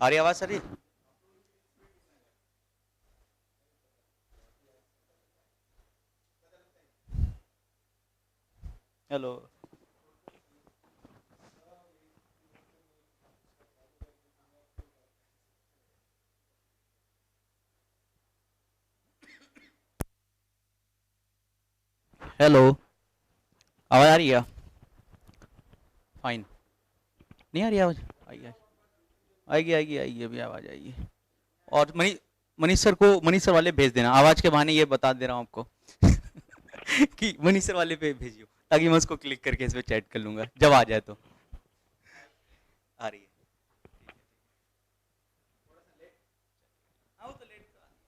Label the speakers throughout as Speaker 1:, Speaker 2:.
Speaker 1: आ रही आवाज sir? Hello. Hello, आवाज आ रही है? फाइन। नहीं आ रही आवाज? आएगी आएगी आएगी आएगी, अभी आवाज आएगी। और मनीष सर को, मनीष सर वाले भेज देना, आवाज के बहाने ये बता दे रहा हूँ आपको कि मनीष सर वाले पे भेजियो, ताकि मैं उसको क्लिक करके इस पे चैट कर लूंगा जब आ जाए। तो आ रही है? हाँ, वो तो लेट तो आ रही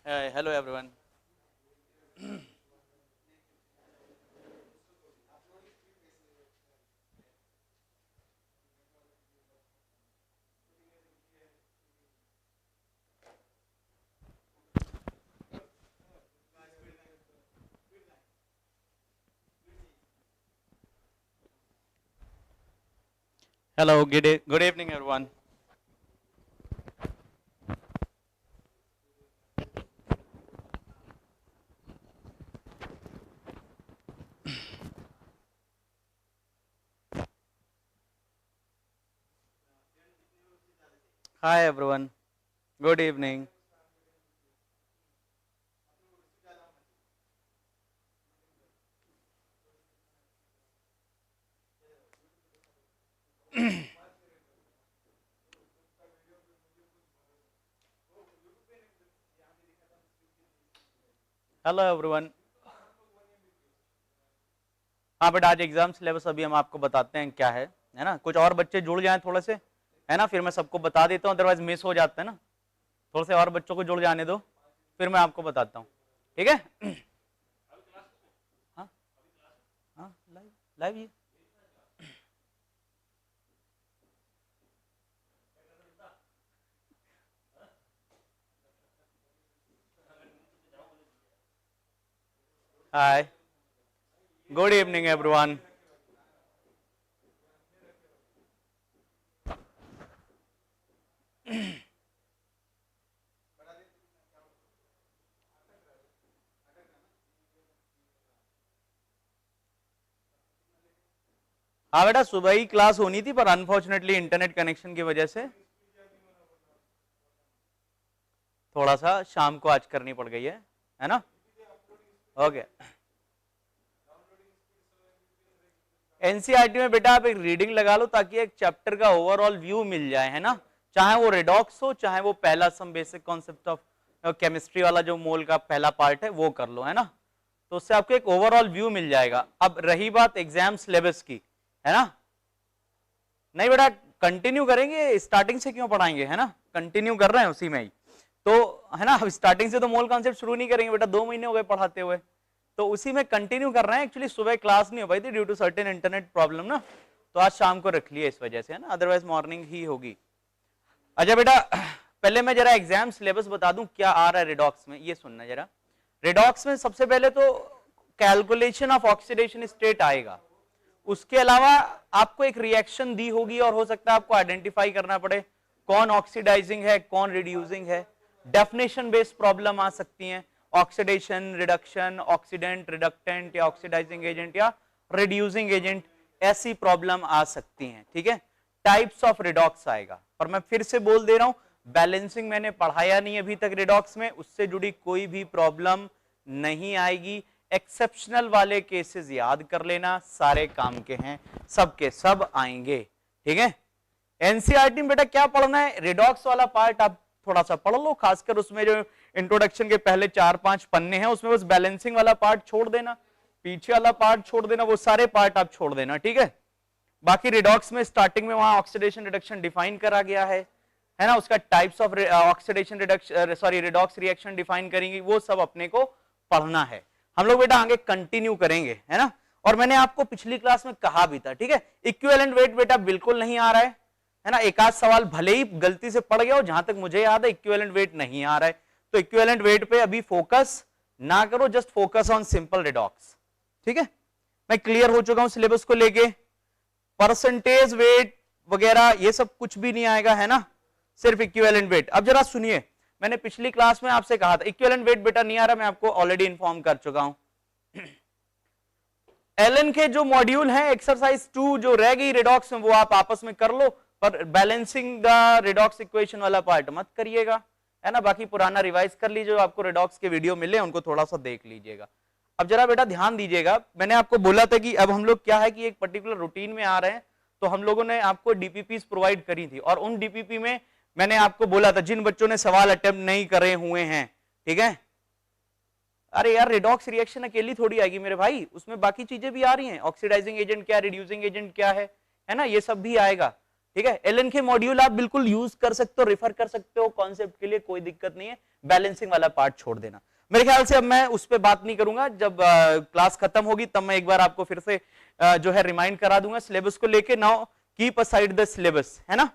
Speaker 1: है। Hello everyone. Hello, good evening everyone. Hi everyone, good evening. Hello everyone. हाँ बट आज एग्जाम सिलेबस अभी हम आपको बताते हैं क्या है ना। कुछ और बच्चे जुड़ जाएं थोड़े से, है ना, फिर मैं सबको बता देता हूँ, अदरवाइज मिस हो जाता है ना। थोड़े से और बच्चों को जुड़ जाने दो, फिर मैं आपको बताता हूँ, ठीक है? हाँ हाँ, लाइव लाइव ये। हाय, गुड इवनिंग एवरीवन। हाँ बेटा, सुबह ही क्लास होनी थी, पर अनफॉर्चुनेटली इंटरनेट कनेक्शन की वजह से थोड़ा सा शाम को आज करनी पड़ गई है ना। ओके। एनसीईआरटी में बेटा आप एक रीडिंग लगा लो, ताकि एक चैप्टर का ओवरऑल व्यू मिल जाए, है ना। चाहे वो रेडॉक्स हो, चाहे वो पहला some basic concept of chemistry वाला जो मोल का पहला पार्ट है वो कर लो, है ना। तो उससे आपको एक ओवरऑल व्यू मिल जाएगा। अब रही बात एग्जाम सिलेबस की, है ना। नहीं बेटा, कंटिन्यू करेंगे, स्टार्टिंग से क्यों पढ़ाएंगे, है ना। कंटिन्यू कर रहे हैं उसी में ही तो, है ना। स्टार्टिंग से तो मोल कॉन्सेप्ट शुरू नहीं करेंगे बेटा, 2 महीने हो गए पढ़ाते हुए, तो उसी में कंटिन्यू कर रहे हैं। एक्चुअली सुबह क्लास नहीं हो पाई थी due to certain internet problem ना, तो आज शाम को रख लिया इस वजह से, है ना, अदरवाइज मॉर्निंग ही होगी। अच्छा बेटा, पहले मैं जरा एग्जाम सिलेबस बता दूं क्या आ रहा है रिडॉक्स में, ये सुनना जरा। रिडॉक्स में सबसे पहले तो कैलकुलेशन ऑफ ऑक्सीडेशन स्टेट आएगा, उसके अलावा आपको एक रिएक्शन दी होगी और हो सकता है आपको आइडेंटिफाई करना पड़े कौन ऑक्सीडाइजिंग है कौन रिड्यूसिंग है। डेफिनेशन बेस्ड प्रॉब्लम आ सकती हैं, ऑक्सीडेशन, रिडक्शन, ऑक्सीडेंट, रिडक्टेंट या ऑक्सीडाइजिंग एजेंट या रिड्यूसिंग एजेंट, ऐसी प्रॉब्लम आ सकती हैं। ठीक है, टाइप्स ऑफ रिडॉक्स आएगा। और मैं फिर से बोल दे रहा हूं, बैलेंसिंग मैंने पढ़ाया नहीं अभी तक रिडॉक्स में, उससे जुड़ी कोई भी प्रॉब्लम नहीं आएगी। एक्सेप्शनल वाले केसेस याद कर लेना, सारे काम के हैं, सब के सब आएंगे। ठीक है, एनसीईआरटी में बेटा क्या पढ़ना है, रिडॉक्स वाला पार्ट आप थोड़ा सा पढ़ लो, खासकर उसमें जो इंट्रोडक्शन के पहले 4-5 पन्ने हैं उसमें बस बैलेंसिंग वाला पार्ट छोड़ देना, पीछे वाला पार्ट छोड़ देना, वो सारे पार्ट आप छोड़ देना। ठीक है, बाकी रिडॉक्स में स्टार्टिंग में वहां ऑक्सीडेशन रिडक्शन डिफाइन करा गया है ना, उसका types of oxidation reduction sorry redox reaction define करेंगे, वो सब अपने को पढ़ना है। हम लोग बेटा आगे कंटिन्यू करेंगे, है ना। और मैंने आपको पिछली क्लास में कहा भी था, ठीक है, इक्विवेलेंट वेट बेटा बिल्कुल नहीं आ रहा है ना। एक आध सवाल भले ही गलती से पड़ गया हो, जहां तक मुझे याद है इक्विवेलेंट वेट नहीं आ रहा है, तो इक्विवेलेंट वेट पे अभी फोकस ना करो, just focus on simple redox. ठीक है, मैं क्लियर हो चुका हूं सिलेबस को लेके। परसेंटेज वेट वगैरह ये सब कुछ भी नहीं आएगा, है ना, सिर्फ इक्विवेलेंट वेट। अब जरा सुनिए, मैंने पिछली क्लास में आपसे कहा था इक्विवेलेंट वेट बेटा नहीं आ रहा, मैं आपको ऑलरेडी इन्फॉर्म कर चुका हूं। एलन के जो मॉड्यूल हैं एक्सरसाइज 2 जो रह गई रिडॉक्स में, वो आप आपस में कर लो, पर बैलेंसिंग द रिडॉक्स इक्वेशन वाला पार्ट मत करिएगा, है ना। बाकी पुराना रिवाइज कर लीजिए, आपको रिडॉक्स के वीडियो मिले उनको थोड़ा सा देख लीजिएगा। अब जरा बेटा ध्यान दीजिएगा, मैंने आपको बोला था कि अब हम लोग क्या है कि एक पर्टिकुलर रूटीन में आ रहे हैं, तो हम लोगों ने आपको डीपीपीस प्रोवाइड करी थी, और उन डीपीपी में मैंने आपको बोला था जिन बच्चों ने सवाल अटेम्प्ट नहीं करे हुए हैं, ठीक है, अरे यार रिडॉक्स रिएक्शन अकेली थोड़ी आएगी मेरे भाई, उसमें बाकी चीजें भी आ रही हैं, ऑक्सीडाइजिंग एजेंट क्या, रिड्यूसिंग एजेंट क्या है ना, ये सब भी आएगा। ठीक है, एलन के मॉड्यूल आप बिल्कुल यूज कर सकते हो, रेफर कर सकते हो कॉन्सेप्ट के लिए, कोई दिक्कत नहीं है, बैलेंसिंग वाला पार्ट छोड़ देना। मेरे ख्याल से अब मैं उस पर बात नहीं करूंगा, जब क्लास खत्म होगी तब मैं एक बार आपको फिर से जो है रिमाइंड करा दूंगा सिलेबस को लेके। Now keep aside the syllabus, है ना,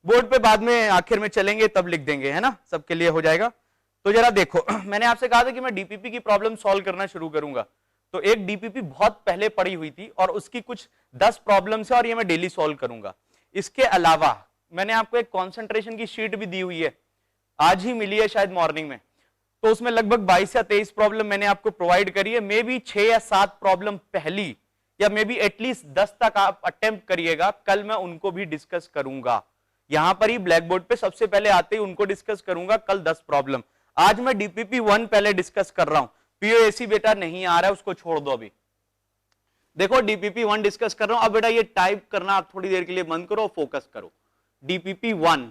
Speaker 1: बोर्ड पे बाद में आखिर में चलेंगे तब लिख देंगे, है ना, सबके लिए हो जाएगा। तो जरा देखो, मैंने आपसे कहा था कि मैं डीपीपी की प्रॉब्लम सॉल्व करना शुरू करूंगा, तो एक डीपीपी बहुत पहले पड़ी हुई थी और उसकी कुछ 10 प्रॉब्लम्स है और ये मैं डेली सॉल्व करूंगा। इसके अलावा मैंने आपको एक कॉन्सेंट्रेशन की शीट भी दी हुई है, आज ही मिली है शायद मॉर्निंग में, तो उसमें लगभग 22 या 23 प्रॉब्लम मैंने आपको प्रोवाइड करी है। मे बी 6 या 7 प्रॉब्लम पहली, या मे बी एटलीस्ट 10 तक आप अटेम्प्ट करिएगा, कल मैं उनको भी डिस्कस करूंगा, यहां पर ही ब्लैक बोर्ड पे सबसे पहले आते ही उनको डिस्कस करूंगा, कल 10 प्रॉब्लम। आज मैं डीपीपी 1 पहले डिस्कस कर रहा हूं, पीओएसी बेटा नहीं आ रहा है, उसको छोड़ दो अभी। देखो डीपीपी 1 डिस्कस कर रहा हूं, अब बेटा ये टाइप करना आप थोड़ी देर के लिए बंद करो, फोकस करो। डीपीपी 1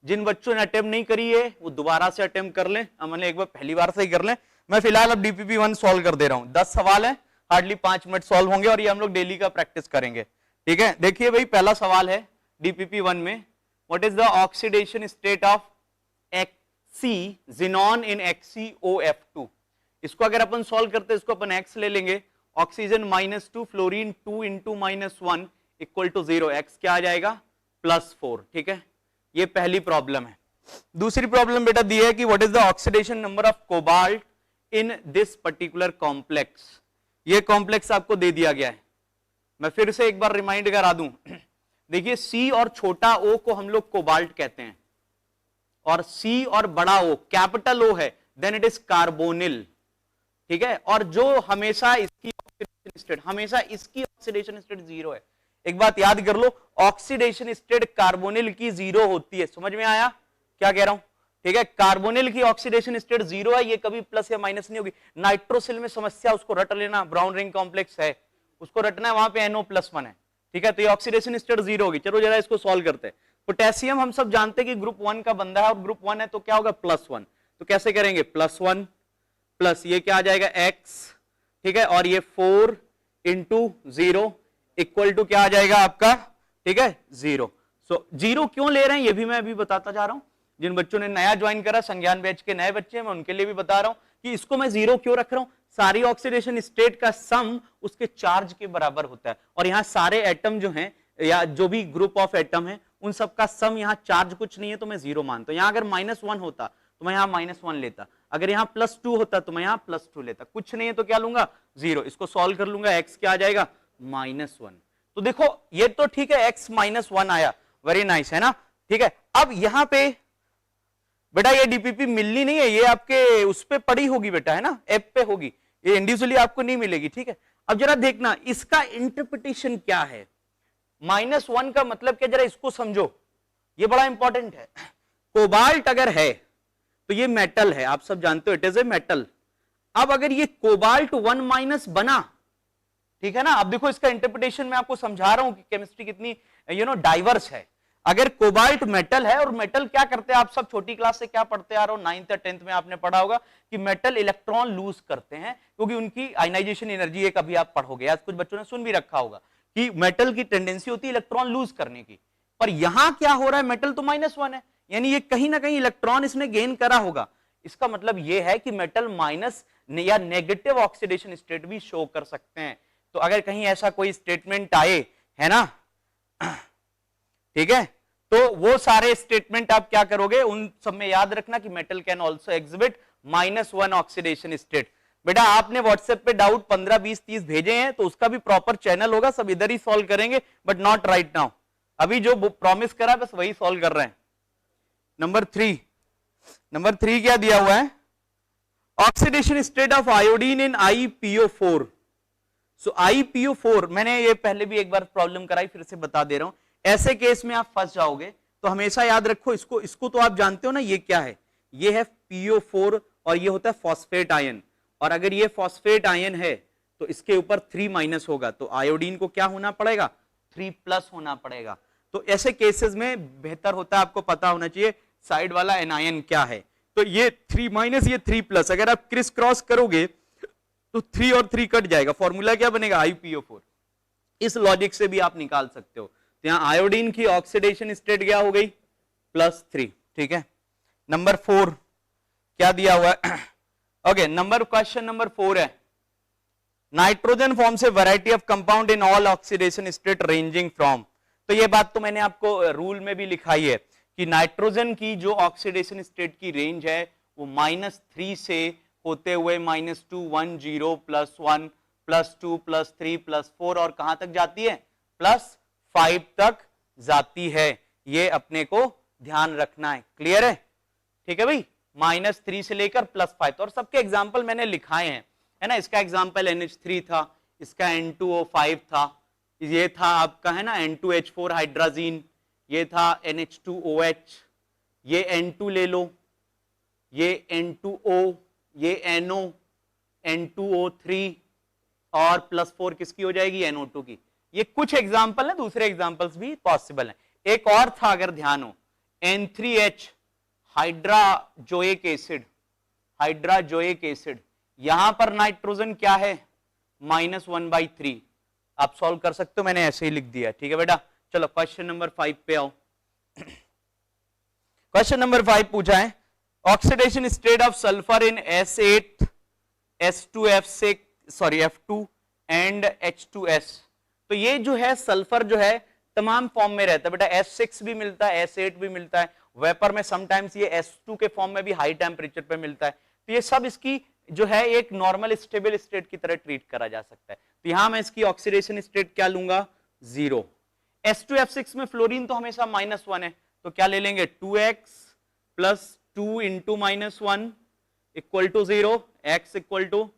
Speaker 1: जिन बच्चों ने अटेम्प्ट नहीं करी है वो दोबारा से अटेम्प्ट कर लें, मैंने एक बार पहली बार से ही कर लें। मैं फिलहाल अब डीपीपी 1 सॉल्व कर दे रहा हूं, 10 सवाल है, हार्डली 5 मिनट सॉल्व होंगे और ये हम लोग डेली का प्रैक्टिस करेंगे। ठीक है, देखिए भाई पहला सवाल है डीपीपी 1 में, what is the oxidation state of xenon in XeOF2। इसको अगर अपन सॉल्व करते हैं, इसको अपन एक्स ले लेंगे, oxygen -2 fluorine 2 × -1 equal to 0, x क्या आ जाएगा +4। ठीक है, ये पहली प्रॉब्लम है। दूसरी प्रॉब्लम बेटा दी है कि what is the oxidation number of cobalt in this particular complex. ये कॉम्प्लेक्स आपको दे दिया गया है, मैं फिर से एक बार रिमाइंड करा दूं। देखिए सी और छोटा ओ को हम लोग कोबाल्ट कहते हैं, और सी और बड़ा ओ कैपिटल ओ है देन इट इज कार्बोनिल। ठीक है, और जो हमेशा इसकी ऑक्सीडेशन स्टेट, हमेशा इसकी ऑक्सीडेशन स्टेट 0 है। एक बात याद कर लो, ऑक्सीडेशन स्टेट कार्बोनिल की 0 होती है, समझ में आया क्या कह रहा हूं। ठीक है, कार्बोनिल की ऑक्सीडेशन स्टेट 0 है, ये कभी प्लस या माइनस नहीं होगी। नाइट्रोसिल में समस्या, उसको रट लेना, ब्राउन रिंग कॉम्प्लेक्स है, उसको रटना है, वहां पे NO+1 है। ठीक है, तो ये ऑक्सीडेशन स्टेट 0 होगी। चलो जरा इसको सॉल्व करते हैं। पोटेशियम हम सब जानते हैं कि ग्रुप 1 का बंदा है, और ग्रुप 1 है तो क्या होगा +1, तो कैसे करेंगे +1 प्लस ये क्या आ जाएगा x, ठीक है, और ये 4 × 0 इक्वल टू क्या आ जाएगा आपका, ठीक है 0। सो 0 क्यों ले रहे हैं ये भी मैं अभी बताता जा रहा हूं। जिन बच्चों ने नया ज्वाइन करा, संज्ञान बैच के नए बच्चे, मैं उनके लिए भी बता रहा हूं कि इसको मैं 0 क्यों रख रहा हूं। सारी ऑक्सीडेशन स्टेट का सम उसके चार्ज के बराबर होता है, और यहां सारे एटम जो हैं या जो भी ग्रुप ऑफ एटम है उन सबका सम, यहाँ चार्ज कुछ नहीं है तो मैं 0 मानता हूं। यहाँ अगर -1 होता तो मैं यहाँ -1 लेता, अगर यहाँ +2 होता तो मैं यहाँ +2 लेता, कुछ नहीं है तो क्या लूंगा 0। इसको सॉल्व कर लूंगा, x क्या आ जाएगा -1। तो देखो ये तो ठीक है, x -1 आया, वेरी नाइस है ना, ठीक है। अब यहाँ पे बेटा ये डीपीपी मिलनी नहीं है, ये आपके उस पे पड़ी होगी बेटा, है ना, ऐप पे होगी, ये इंडिविजुअली आपको नहीं मिलेगी, ठीक है। अब जरा देखना इसका इंटरप्रिटेशन क्या है, -1 का मतलब क्या, जरा इसको समझो, ये बड़ा इंपॉर्टेंट है। कोबाल्ट अगर है तो ये मेटल है, आप सब जानते हो इट इज ए मेटल। अब अगर ये कोबाल्ट 1- बना, ठीक है ना, अब देखो इसका इंटरप्रिटेशन मैं आपको समझा रहा हूं कि केमिस्ट्री कितनी डाइवर्स है। अगर कोबाल्ट मेटल है, और मेटल क्या करते हैं, आप सब छोटी क्लास से क्या पढ़ते आ रहे हो, 9th या 10th में आपने पढ़ा होगा कि मेटल इलेक्ट्रॉन लूज करते हैं, क्योंकि उनकी आयनाइजेशन एनर्जी है, कभी आप पढ़ोगे, आज कुछ बच्चों ने सुन भी रखा होगा कि मेटल की टेंडेंसी होती है इलेक्ट्रॉन लूज करने की। पर यहां क्या हो रहा है, मेटल तो -1 है, यानी ये कहीं ना कहीं इलेक्ट्रॉन इसने गेन करा होगा। इसका मतलब ये है कि मेटल माइनस या नेगेटिव ऑक्सीडेशन स्टेट भी शो कर सकते हैं। तो अगर कहीं ऐसा कोई स्टेटमेंट आए, है ना, ठीक है, तो वो सारे स्टेटमेंट आप क्या करोगे, उन सब में याद रखना कि metal can also exhibit -1 oxidation state. बेटा आपने व्हाट्सएप पे डाउट 15, 20, 30 भेजे हैं, तो उसका भी प्रॉपर चैनल होगा, सब इधर ही सॉल्व करेंगे, बट नॉट राइट नाउ। अभी जो प्रॉमिस करा बस वही सॉल्व कर रहे हैं। नंबर 3 क्या दिया हुआ है, oxidation state of iodine in IPO4। So IPO4 मैंने ये पहले भी एक बार प्रॉब्लम कराई, फिर से बता दे रहा हूं, ऐसे केस में आप फंस जाओगे तो हमेशा याद रखो, इसको तो आप जानते हो ना, ये क्या है, ये है PO4 और ये होता है फॉस्फेट आयन, और अगर ये फॉस्फेट आयन है तो इसके ऊपर 3- होगा, तो आयोडीन को क्या होना पड़ेगा, 3+ होना पड़ेगा। तो ऐसे केसेस में बेहतर होता है आपको पता होना चाहिए साइड वाला एनायन क्या है। तो ये 3- ये 3+, अगर आप क्रिस क्रॉस करोगे तो 3 और 3 कट जाएगा, फॉर्मूला क्या बनेगा IPO4। इस लॉजिक से भी आप निकाल सकते हो। तो यहां आयोडीन की ऑक्सीडेशन स्टेट क्या हो गई, +3, ठीक है। नंबर 4 क्या दिया हुआ है, ओके, क्वेश्चन नंबर 4 है, nitrogen forms a variety of compound in all oxidation state ranging from. तो ये बात तो मैंने आपको रूल में भी लिखाई है कि नाइट्रोजन की जो ऑक्सीडेशन स्टेट की रेंज है वो -3 से होते हुए -2, 1, 0, +1, +2, +3, +4 और कहां तक जाती है, +5 तक जाती है। ये अपने को ध्यान रखना है, क्लियर है, ठीक है भाई, -3 से लेकर +5। और सबके एग्जाम्पल मैंने लिखाए हैं, है ना, इसका एग्जाम्पल NH3 था, इसका N2O5 था, ये था आपका, है ना, N2H4 हाइड्राजीन, ये था NH2OH, ये N2 ले लो, ये N2O, ये NO, N2O3 और +4 किसकी हो जाएगी, NO2 की। ये कुछ एग्जाम्पल है, दूसरे एग्जाम्पल्स भी पॉसिबल हैं। एक और था अगर ध्यान हो, N3H हाइड्राजोइक एसिड, यहां पर नाइट्रोजन क्या है, -1/3। आप सॉल्व कर सकते हो, मैंने ऐसे ही लिख दिया, ठीक है बेटा। चलो क्वेश्चन नंबर 5 पे आओ। क्वेश्चन नंबर 5 पूछा है, oxidation state of sulphur in S8 F2 and H2S। तो ये जो है सल्फर जो है तमाम फॉर्म में रहता है बेटा, S6 भी मिलता है, S8 भी मिलता है, वेपर में समटाइम्स ये S2 के फॉर्म में भी हाई टेम्परेचर पे मिलता है। तो ये सब इसकी जो है एक नॉर्मल स्टेबल स्टेट की तरह ट्रीट करा जा सकता है। तो यहां मैं इसकी ऑक्सीडेशन स्टेट क्या लूंगा, 0। S2F6 में फ्लोरीन तो हमेशा -1 है, तो क्या ले लेंगे, 2x + 2 × -1 = 0, x =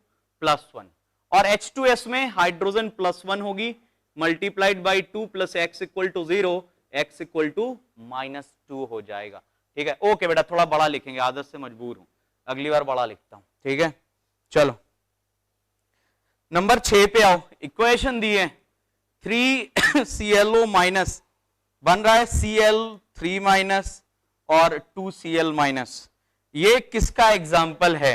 Speaker 1: +1। और H2S में हाइड्रोजन +1 होगी, मल्टीप्लाइड बाई 2 + x = 0, x = -2 हो जाएगा, ठीक है। ओके बेटा, थोड़ा बड़ा लिखेंगे, आदत से मजबूर हूं, अगली बार बड़ा लिखता हूं, ठीक है। चलो नंबर 6 पे आओ। इक्वेशन दी है 3ClO- बन रहा है Cl3- और 2Cl-। ये किसका एग्जाम्पल है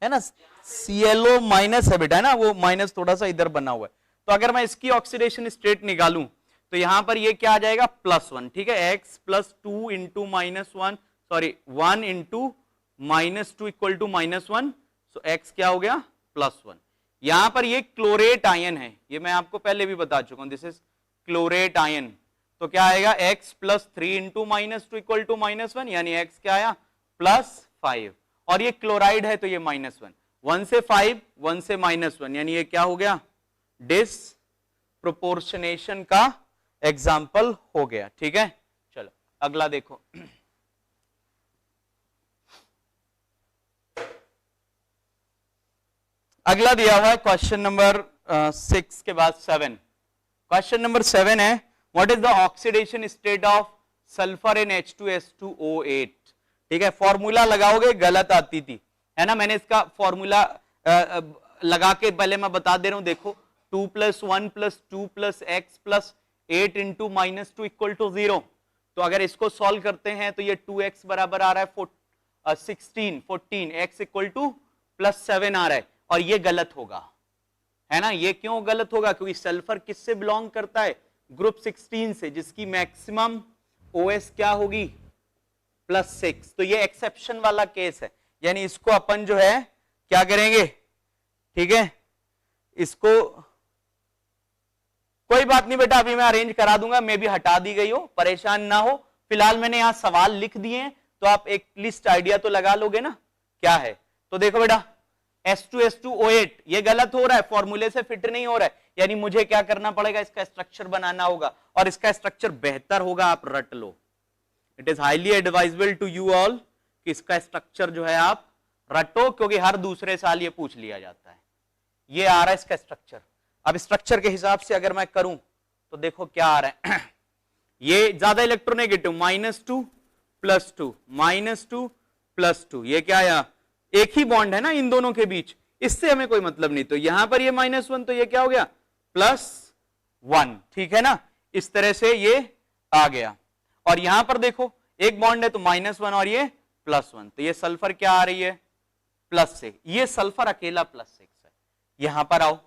Speaker 1: ना, ClO- है बेटा, है ना, वो माइनस थोड़ा सा इधर बना हुआ है। तो अगर मैं इसकी ऑक्सीडेशन स्टेट निकालूं तो यहां पर ये क्या आ जाएगा, +1, ठीक है। x + 2 × -1, सॉरी 1 × -2 = -1, सो x क्या हो गया, +1। यहां पर ये क्लोरेट आयन है, ये मैं आपको पहले भी बता चुका हूं, दिस इज क्लोरेट आयन। तो क्या आएगा x plus 3 into -2 equal to -1, यानी x क्या आया +5, और ये क्लोराइड है तो ये -1, 1 से 5, 1 से -1, यानी ये क्या हो गया डिसप्रोपोर्शनेशन का एग्जाम्पल हो गया। ठीक है, चलो अगला देखो। अगला दिया हुआ है क्वेश्चन नंबर 6 के बाद 7। क्वेश्चन नंबर 7 है what is the oxidation state of sulphur in H2S2O8। ठीक है, फॉर्मूला लगाओगे गलत आती थी, है ना, मैंने इसका फॉर्मूला लगा के पहले मैं बता दे रहा हूं, देखो 2 + 1 + 2 + x + 8 इंटू -2 इक्वल टू 0। तो अगर इसको सॉल्व करते हैं तो ये 2x बराबर आ रहा है 16, 14, x इक्वल टू +7 आ रहा है, और ये गलत होगा, है ना। ये क्यों गलत होगा, क्योंकि सल्फर किससे बिलोंग करता है, ग्रुप 16 से, जिसकी मैक्सिमम OS क्या होगी +6। तो ये एक्सेप्शन वाला केस है, यानी इसको अपन जो है क्या करेंगे, ठीक है, इसको कोई बात नहीं बेटा, अभी मैं अरेंज करा दूंगा, मे भी हटा दी गई हो, परेशान ना हो। फिलहाल मैंने यहां सवाल लिख दिए हैं, तो आप एक लिस्ट आइडिया तो लगा लोगे ना क्या है। तो देखो बेटा H2S2O8 ये गलत हो रहा है, फॉर्मूले से फिट नहीं हो रहा है, यानी मुझे क्या करना पड़ेगा, इसका स्ट्रक्चर बनाना होगा, और इसका स्ट्रक्चर बेहतर होगा, आप रट लो। It is highly advisable to you all कि इसका स्ट्रक्चर जो है आप रटो, क्योंकि हर दूसरे साल ये पूछ लिया जाता है। ये आ रहा है इसका स्ट्रक्चर। अब स्ट्रक्चर के हिसाब से अगर मैं करूं तो देखो क्या आ रहा है ये ज्यादा इलेक्ट्रोनेगेटिव -2 + 2 -2 + 2, ये क्या आया, एक ही बॉन्ड है ना इन दोनों के बीच, इससे हमें कोई मतलब नहीं। तो यहां पर ये -1, तो ये क्या हो गया +1, ठीक है ना, इस तरह से ये आ गया। और यहां पर देखो एक बॉन्ड है तो -1 और ये +1, तो ये सल्फर क्या आ रही है +6, ये सल्फर अकेला +6 है। यहां पर आओ,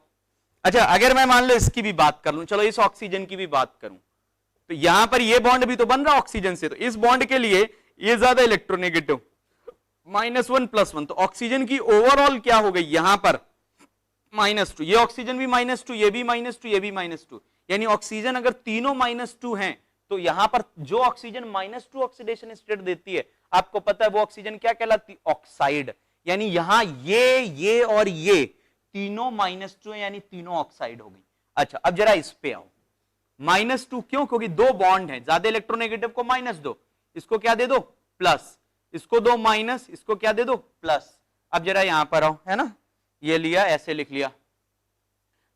Speaker 1: अच्छा अगर मैं मान लो इसकी भी बात कर लूं, चलो इस ऑक्सीजन की भी बात करूं, तो यहां पर ये बॉन्ड भी तो बन रहा ऑक्सीजन से, तो इस बॉन्ड के लिए ये ज्यादा इलेक्ट्रोनेगेटिव -1 + 1, तो ऑक्सीजन की ओवरऑल क्या हो गई यहां पर -2, ये ऑक्सीजन भी -2, ये भी -2, ये भी -2, यानी ऑक्सीजन अगर तीनों -2 हैं तो यहां पर जो ऑक्सीजन -2 ऑक्सीडेशन स्टेट देती है, आपको पता है वो ऑक्सीजन क्या कहलाती, ऑक्साइड। यानी यहां ये और ये तीनों -2 है, यानी तीनों ऑक्साइड हो गई। अच्छा अब जरा इस पे आओ, -2 क्यों, क्योंकि दो बॉन्ड है, ज्यादा इलेक्ट्रोनेगेटिव को -2, इसको क्या दे दो प्लस, इसको दो माइनस, इसको क्या दे दो प्लस। अब जरा यहां पर आओ, है ना, ये लिया ऐसे लिख लिया,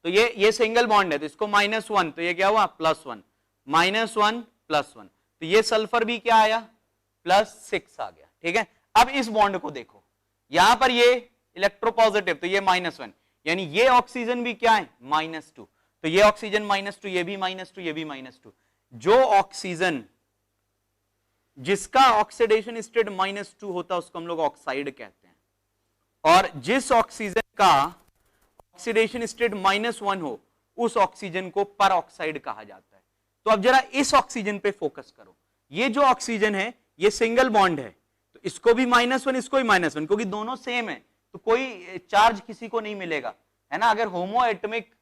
Speaker 1: तो ये सिंगल बॉन्ड है, तो इसको -1, तो ये क्या हुआ +1, -1 +1, तो ये सल्फर भी क्या आया +6 आ गया। ठीक है, अब इस बॉन्ड को देखो, यहां पर ये इलेक्ट्रोपॉजिटिव, तो ये -1, यानी ये ऑक्सीजन भी क्या है -2, तो ये ऑक्सीजन -2, ये भी -2, ये भी -2। जो ऑक्सीजन जिसका ऑक्सीडेशन स्टेट -2 होता है उसको हम लोग ऑक्साइड कहते हैं, और जिस ऑक्सीजन का ऑक्सीडेशन स्टेट -1 हो उस ऑक्सीजन को पर ऑक्साइड कहा जाता है। तो अब जरा इस ऑक्सीजन पे फोकस करो, ये जो ऑक्सीजन है ये सिंगल बॉन्ड है, तो इसको भी -1, इसको भी -1, क्योंकि दोनों सेम है, तो कोई चार्ज किसी को नहीं मिलेगा, है ना। अगर होमो एटमिक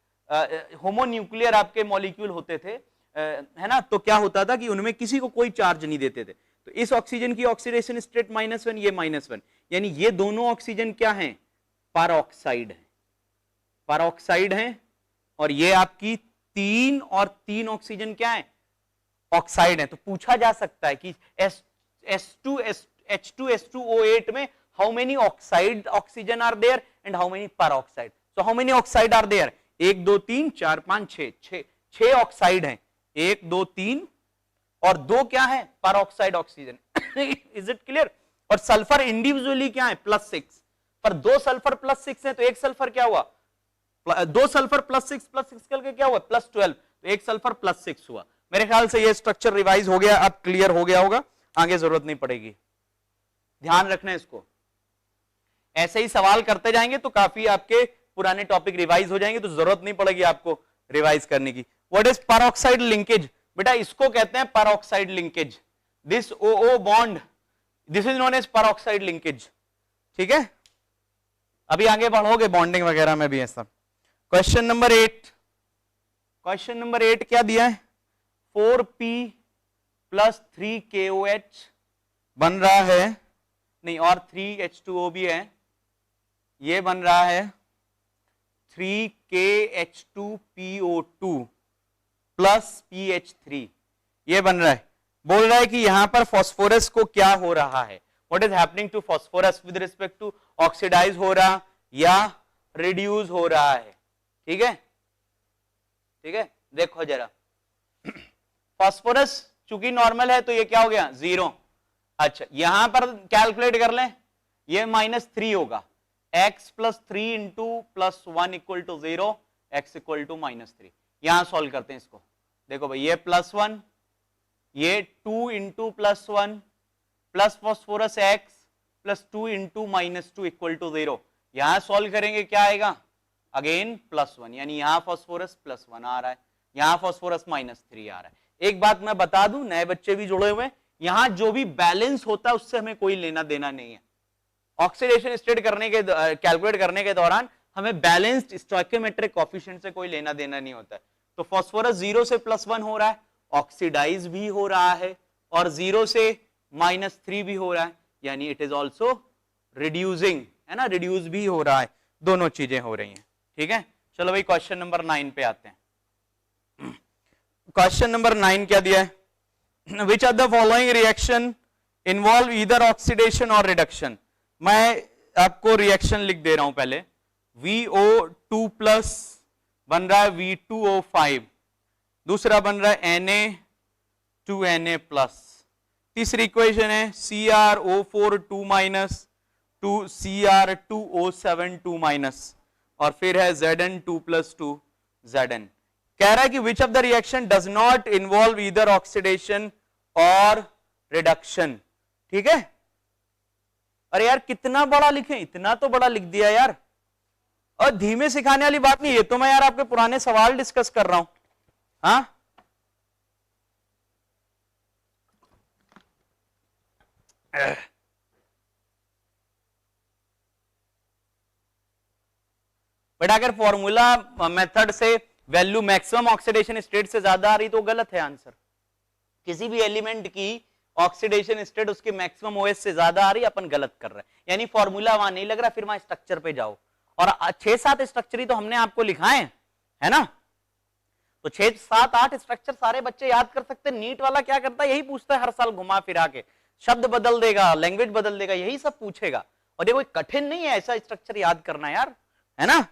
Speaker 1: होमो न्यूक्लियर आपके मॉलिक्यूल होते थे, है ना, तो क्या होता था कि उनमें किसी को कोई चार्ज नहीं देते थे। तो इस ऑक्सीजन की ऑक्सीडेशन स्टेट -1, ये -1, यानी ये दोनों ऑक्सीजन क्या हैं, परऑक्साइड है, परऑक्साइड है, और ये आपकी 3 और 3 ऑक्सीजन क्या है, ऑक्साइड है। तो पूछा जा सकता है कि H2S2O8 में how many oxide oxygen are there and how many peroxide. So how many oxide are there, 1 2 3 4 5 6, 6 oxide हैं, 1 2 3 और 2 क्या है peroxide oxygen. Is it clear. और सल्फर इंडिविजुअली क्या है +6, पर 2 सल्फर +6 है, तो एक सल्फर क्या हुआ, 2 सल्फर +6 करके क्या हुआ +12, तो एक सल्फर +6 हुआ। मेरे ख्याल से ये स्ट्रक्चर रिवाइज हो गया, अब क्लियर हो गया होगा, आगे जरूरत नहीं पड़ेगी, ध्यान रखना इसको। ऐसे ही सवाल करते जाएंगे तो काफी आपके पुराने टॉपिक रिवाइज हो जाएंगे, तो जरूरत नहीं पड़ेगी आपको रिवाइज करने की। व्हाट इज परऑक्साइड लिंकेज, बेटा इसको कहते हैं peroxide linkage. This OO bond, this is known as peroxide linkage. ठीक है, अभी आगे बढ़ोगे बॉन्डिंग वगैरह में भी है सब। क्वेश्चन नंबर 8, क्वेश्चन नंबर 8 क्या दिया है, 4p प्लस 3KOH बन रहा है, नहीं और 3H2O भी है, ये बन रहा है 3KH2PO2 प्लस PH3, ये बन रहा है। बोल रहा है कि यहां पर फास्फोरस को क्या हो रहा है, what is happening to phosphorus with respect to oxidise हो रहा या रिड्यूस हो रहा है। ठीक है, ठीक है, देखो जरा, फास्फोरस चूंकि नॉर्मल है तो ये क्या हो गया 0। अच्छा यहां पर कैलकुलेट कर लें, ये -3 होगा, x plus 3 into plus 1 equal to 0, x equal to -3। यहां सॉल्व करते हैं इसको, देखो भाई ये +1, ये 2 into plus 1 plus phosphorus x plus 2 into -2 equal to 0। यहां सॉल्व करेंगे क्या आएगा, अगेन +1, यानी यहां फास्फोरस +1 आ रहा है, यहां फास्फोरस -3 आ रहा है। एक बात मैं बता दूं, नए बच्चे भी जुड़े हुए, यहां जो भी बैलेंस होता है उससे हमें कोई लेना देना नहीं है। ऑक्सीडेशन स्टेट करने के कैलकुलेट करने के दौरान हमें बैलेंस्ड स्टोइकोमेट्रिक कोएफिशिएंट से कोई लेना देना नहीं होता है। तो फास्फोरस 0 से +1 हो रहा है, ऑक्सीडाइज भी हो रहा है, और 0 से -3 भी हो रहा है, यानी इट इज ऑल्सो रिड्यूसिंग, है ना, रिड्यूस भी हो रहा है, दोनों चीजें हो रही हैं। ठीक है, चलो भाई क्वेश्चन नंबर 9 पे आते हैं। क्वेश्चन नंबर 9 क्या दिया है, which are the following reaction involve either oxidation और रिडक्शन। मैं आपको रिएक्शन लिख दे रहा हूं पहले, VO2 प्लस बन रहा है V2O5, दूसरा बन रहा है Na2Na प्लस, तीसरी इक्वेशन है CrO4 2 माइनस 2 Cr2O7 2 माइनस, और फिर है Zn2 प्लस 2 Zn। कह रहा है कि which of the reaction does not involve either oxidation और रिडक्शन। ठीक है, अरे यार कितना बड़ा लिखे, इतना तो बड़ा लिख दिया यार, और धीमे सिखाने वाली बात नहीं, ये तो मैं यार आपके पुराने सवाल डिस्कस कर रहा हूं। हाँ बट अगर फॉर्मूला मेथड से वैल्यू मैक्सिमम ऑक्सीडेशन स्टेट से ज्यादा आ रही तो गलत है आंसर। किसी भी एलिमेंट की ऑक्सीडेशन स्टेट उसके मैक्सिमम ओएस से ज्यादा आ रही, अपन गलत कर रहे हैं, यानी फॉर्मूला वहां नहीं लग रहा, फिर वहां स्ट्रक्चर पे जाओ, और 6-7 स्ट्रक्चर ही तो हमने आपको लिखाए है ना, तो 6-7-8 स्ट्रक्चर सारे बच्चे याद कर सकते। नीट वाला क्या करता है, यही पूछता है हर साल घुमा फिरा के, शब्द बदल देगा, लैंग्वेज बदल देगा, यही सब पूछेगा, और ये कोई कठिन नहीं है ऐसा स्ट्रक्चर याद करना यार, है ना।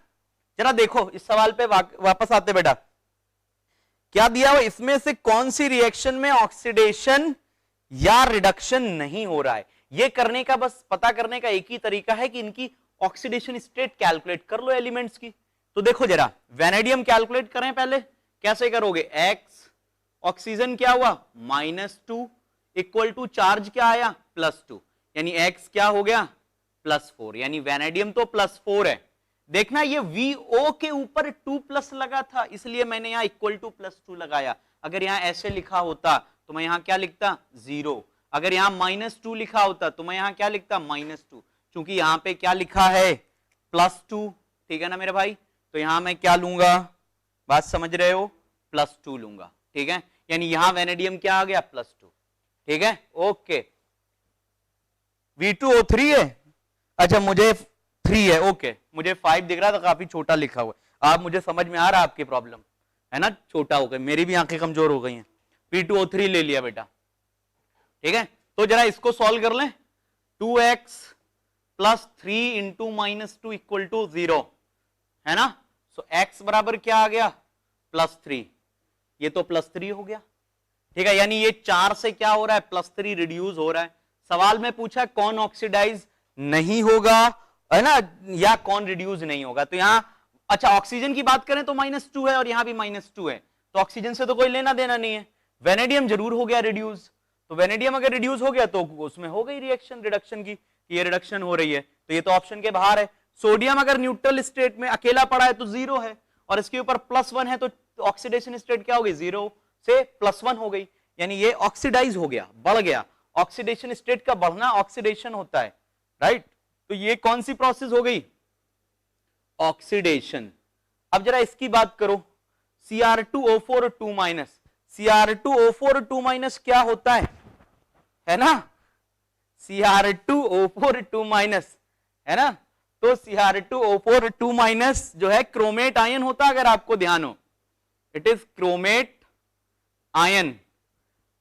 Speaker 1: जरा देखो इस सवाल पे वापस आते बेटा, क्या दिया हुआ, इसमें से कौन सी रिएक्शन में ऑक्सीडेशन या रिडक्शन नहीं हो रहा है। ये करने का, बस पता करने का एक ही तरीका है कि इनकी ऑक्सीडेशन स्टेट कैलकुलेट कर लो एलिमेंट्स की। तो देखो जरा, वेनेडियम कैलकुलेट करें पहले, कैसे करोगे, x ऑक्सीजन क्या हुआ -2 इक्वल टू चार्ज क्या आया +2, यानी x क्या हो गया +4, यानी वेनेडियम तो +4 है। देखना ये VO के ऊपर 2+ लगा था, इसलिए मैंने यहां इक्वल टू +2 लगाया। अगर यहां ऐसे लिखा होता तो मैं यहां क्या लिखता 0, अगर यहां -2 लिखा होता तो मैं यहां क्या लिखता -2, क्योंकि यहां पे क्या लिखा है +2, ठीक है ना मेरे भाई, तो यहां मैं क्या लूंगा, बात समझ रहे हो, +2 लूंगा। ठीक है, यानी यहां वेनेडियम क्या आ गया +2। ठीक है, ओके, V2O3 है, अच्छा मुझे 3 है, ओके, मुझे 5 दिख रहा था, काफी छोटा लिखा हुआ है। आप मुझे समझ में आ रहा है आपकी प्रॉब्लम, है ना, छोटा हो गया, मेरी भी आंखें कमजोर हो गई हैं। V2O3 ले लिया बेटा। ठीक है, तो जरा इसको सॉल्व कर लें, 2x plus 3 into -2 equal to 0, है ना, सो x बराबर क्या आ गया +3, ये तो +3 हो गया। ठीक है, यानी ये 4 से क्या हो रहा है +3 रिड्यूस हो रहा है। सवाल में पूछा कौन ऑक्सीडाइज नहीं होगा, है ना, या कौन रिड्यूस नहीं होगा, तो यहां अच्छा ऑक्सीजन की बात करें तो -2 है और यहां भी -2 है, तो ऑक्सीजन से तो कोई लेना देना नहीं है। वेनेडियम जरूर हो गया रिड्यूस, तो वेनेडियम अगर रिड्यूस हो गया तो उसमें हो गई रिएक्शन रिडक्शन की, ये रिडक्शन हो रही है, तो ये तो ऑप्शन के बाहर है। सोडियम अगर न्यूट्रल स्टेट में अकेला पड़ा है तो 0 है, और इसके ऊपर +1 है, तो ऑक्सीडेशन स्टेट क्या हो गई 0 से +1 हो गई, यानी ये ऑक्सीडाइज हो गया, बढ़ गया। ऑक्सीडेशन स्टेट का बढ़ना ऑक्सीडेशन होता है, राइट, तो ये कौन सी प्रोसेस हो गई ऑक्सीडेशन। अब जरा इसकी बात करो, Cr2O4 2 माइनस, Cr2O4 2- क्या होता है ना, Cr2O4 2- है ना, तो Cr2O4 2- जो है क्रोमेट आयन होता है, अगर आपको ध्यान हो, इट इज क्रोमेट आयन।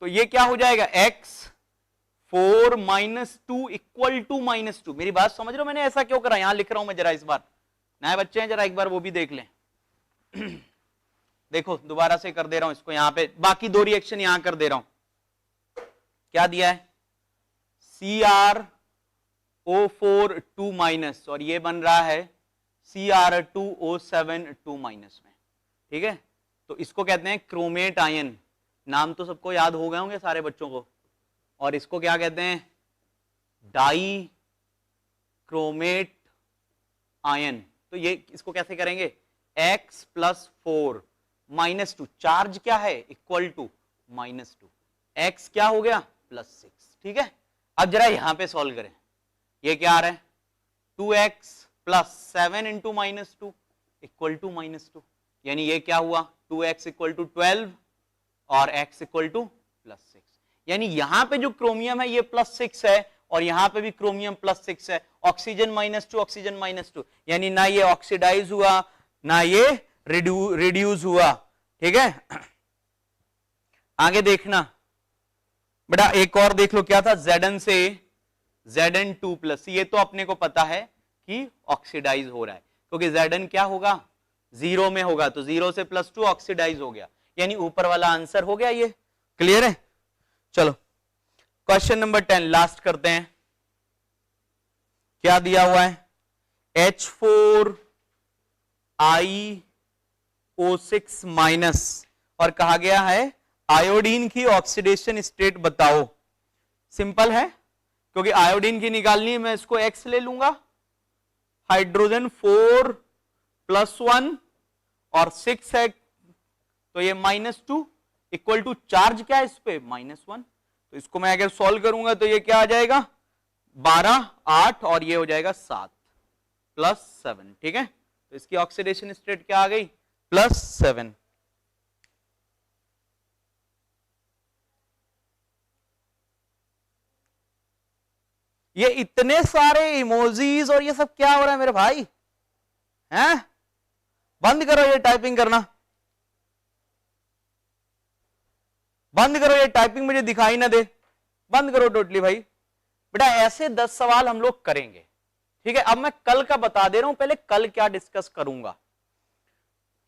Speaker 1: तो ये क्या हो जाएगा, X4 -2 इक्वल टू -2। मेरी बात समझ रहे हो, मैंने ऐसा क्यों करा, यहां लिख रहा हूं मैं, जरा इस बार नए बच्चे हैं, जरा एक बार वो भी देख लें। देखो दोबारा से कर दे रहा हूं इसको, यहां पे बाकी दो रिएक्शन यहां कर दे रहा हूं। क्या दिया है, Cr2O4 2- और ये बन रहा है Cr2O7 2- में, ठीक है। तो इसको कहते हैं क्रोमेट आयन, नाम तो सबको याद हो गए होंगे सारे बच्चों को। और इसको क्या कहते हैं, डाई क्रोमेट आयन। तो ये इसको कैसे करेंगे, X + 4 -2, चार्ज क्या है, इक्वल टू -2, X क्या हो गया, +6, ठीक है। अब जरा यहां पे सॉल्व करें, ये क्या आ रहा है, 2x + 7 × -2 इक्वल टू -2, यानी ये क्या हुआ, 2x = 12 और x = +6। यानी यहां पे जो क्रोमियम है ये +6 है, और यहां पे भी क्रोमियम +6 है, ऑक्सीजन -2, ऑक्सीजन -2, यानी ना ये ऑक्सीडाइज हुआ ना ये रिड्यूस हुआ, ठीक है। आगे देखना बेटा, एक और देख लो, क्या था, Zn से Zn2+, ये तो अपने को पता है कि ऑक्सीडाइज हो रहा है, क्योंकि Zn क्या होगा, 0 में होगा, तो 0 से +2 ऑक्सीडाइज हो गया, यानी ऊपर वाला आंसर हो गया, ये क्लियर है। चलो क्वेश्चन नंबर 10 लास्ट करते हैं। क्या दिया हुआ है, H4IO6- और कहा गया है आयोडीन की ऑक्सीडेशन स्टेट बताओ। सिंपल है, क्योंकि आयोडीन की निकालनी है, मैं इसको X ले लूंगा, हाइड्रोजन 4 + 1 और 6 है, तो ये -2 इक्वल टू चार्ज क्या है इस पे, -1। तो इसको मैं अगर सॉल्व करूंगा तो ये क्या आ जाएगा, 12 8 और ये हो जाएगा 7 + 7, ठीक है। तो इसकी ऑक्सीडेशन स्टेट क्या आ गई, +7। ये इतने सारे इमोजीज और ये सब क्या हो रहा है मेरे भाई, हैं? बंद करो ये टाइपिंग करना, बंद करो ये टाइपिंग, मुझे दिखाई ना दे, बंद करो टोटली भाई। बेटा ऐसे 10 सवाल हम लोग करेंगे, ठीक है। अब मैं कल का बता दे रहा हूं, पहले कल क्या डिस्कस करूंगा,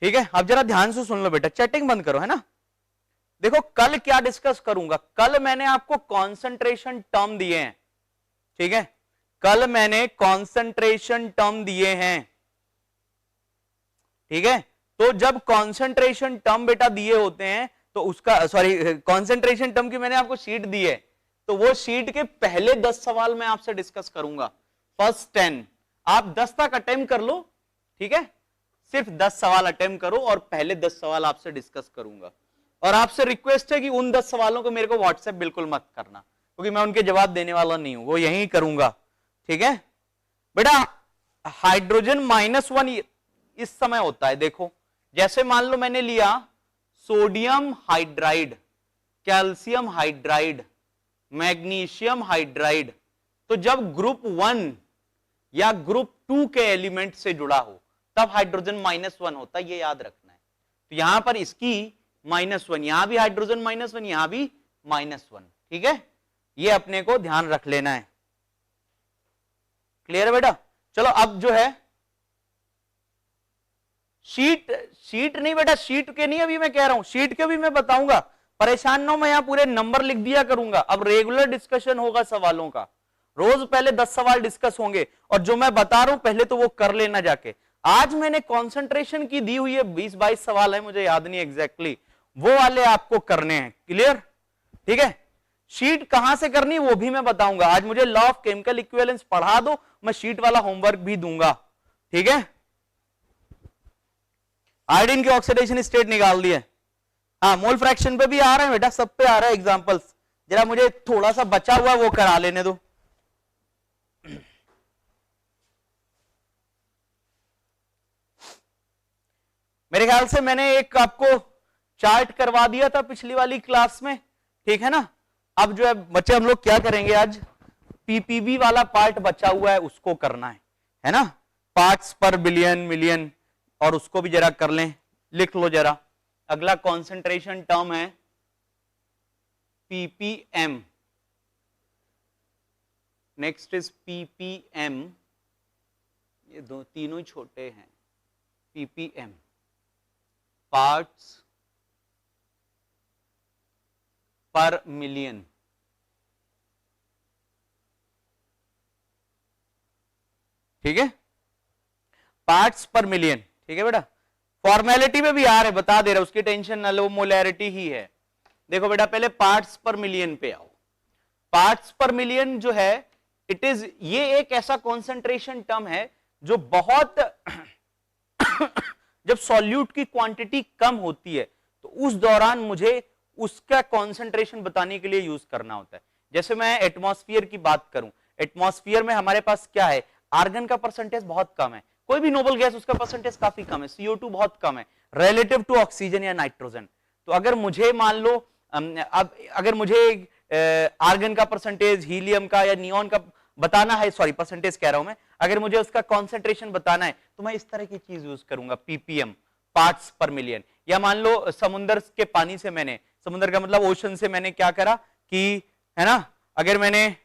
Speaker 1: ठीक है। अब जरा ध्यान से सुन लो बेटा, चैटिंग बंद करो, है ना। देखो कल क्या डिस्कस करूंगा, कल मैंने आपको कॉन्सेंट्रेशन टर्म दिए हैं, ठीक है। कल मैंने कॉन्सेंट्रेशन टर्म दिए हैं, ठीक है। तो जब कॉन्सेंट्रेशन टर्म बेटा दिए होते हैं तो उसका, सॉरी, कॉन्सेंट्रेशन टर्म की मैंने आपको शीट दी है, तो वो शीट के पहले 10 सवाल मैं आपसे डिस्कस करूंगा, फर्स्ट 10। आप 10 तक अटेम्प्ट कर लो, ठीक है, सिर्फ 10 सवाल अटेम्प्ट करो और पहले 10 सवाल आपसे डिस्कस करूंगा। और आपसे रिक्वेस्ट है कि उन 10 सवालों को मेरे को व्हाट्सएप बिल्कुल मत करना, क्योंकि मैं उनके जवाब देने वाला नहीं हूं, वो यही करूंगा, ठीक है। बेटा हाइड्रोजन -1 इस समय होता है, देखो जैसे मान लो मैंने लिया sodium hydride, calcium hydride, magnesium hydride, तो जब ग्रुप 1 या ग्रुप 2 के एलिमेंट से जुड़ा हो तब हाइड्रोजन -1 होता है, ये याद रखना है। तो यहां पर इसकी -1, यहां भी हाइड्रोजन -1, यहां भी -1, ठीक है, ये अपने को ध्यान रख लेना है। क्लियर है बेटा। चलो अब जो है शीट नहीं बेटा, शीट के नहीं अभी मैं कह रहा हूं, शीट के भी मैं बताऊंगा, परेशान ना हो, मैं यहां पूरे नंबर लिख दिया करूंगा। अब रेगुलर डिस्कशन होगा सवालों का, रोज पहले 10 सवाल डिस्कस होंगे, और जो मैं बता रहा हूं पहले तो वो कर लेना जाके। आज मैंने कॉन्सेंट्रेशन की दी हुई है 20-22 सवाल है, मुझे याद नहीं एग्जैक्टली, वो वाले आपको करने हैं, क्लियर, ठीक है। शीट कहां से करनी वो भी मैं बताऊंगा, आज मुझे लॉ ऑफ केमिकल इक्विवेलेंस पढ़ा दो, मैं शीट वाला होमवर्क भी दूंगा, ठीक है। आयोडीन की ऑक्सीडेशन स्टेट निकाल दी है, हाँ, मोल फ्रैक्शन पे भी आ रहे हैं बेटा, सब पे आ रहा है एग्जांपल्स, जरा मुझे थोड़ा सा बचा हुआ वो करा लेने दो। मेरे ख्याल से मैंने एक आपको चार्ट करवा दिया था पिछली वाली क्लास में, ठीक है ना। अब जो है बच्चे हम लोग क्या करेंगे, आज पीपीबी वाला पार्ट बचा हुआ है उसको करना है ना, पार्ट्स पर बिलियन मिलियन, और उसको भी जरा कर लें, लिख लो जरा। अगला कॉन्सेंट्रेशन टर्म है पीपीएम, नेक्स्ट इज पीपीएम, ये दो तीनों ही छोटे हैं, पीपीएम पार्ट्स पर मिलियन। ठीक है, पार्ट्स पर मिलियन, ठीक है बेटा। फॉर्मेलिटी में भी आ रहे, बता दे रहा, उसकी टेंशन ना लो, मोलैरिटी ही है। देखो बेटा पहले पार्ट्स पर मिलियन पे आओ। पार्ट्स पर मिलियन जो है इट इज, ये एक ऐसा कॉन्सेंट्रेशन टर्म है जो बहुत जब सॉल्यूट की क्वांटिटी कम होती है तो उस दौरान मुझे उसका कॉन्सेंट्रेशन बताने के लिए यूज करना होता है। जैसे मैं एटमॉस्फेयर की बात करूं, एटमॉस्फेयर में हमारे पास क्या है, आर्गन का परसेंटेज बहुत कम है, कोई भी नोबल गैस उसका परसेंटेज काफी कम है, CO2 बहुत कम है रिलेटिव टू ऑक्सीजन या नाइट्रोजन। तो अगर मुझे मान लो अब अगर मुझे आर्गन का परसेंटेज, हीलियम का या नियॉन का बताना है, सॉरी परसेंटेज कह रहा हूं मैं, अगर मुझे उसका कॉन्सेंट्रेशन बताना है तो मैं इस तरह की चीज यूज करूंगा, पीपीएम पार्ट्स पर मिलियन। या मान लो समुद्र के पानी से मैंने, समुद्र का मतलब ओशन से मैंने क्या करा कि, है ना, अगर मैंने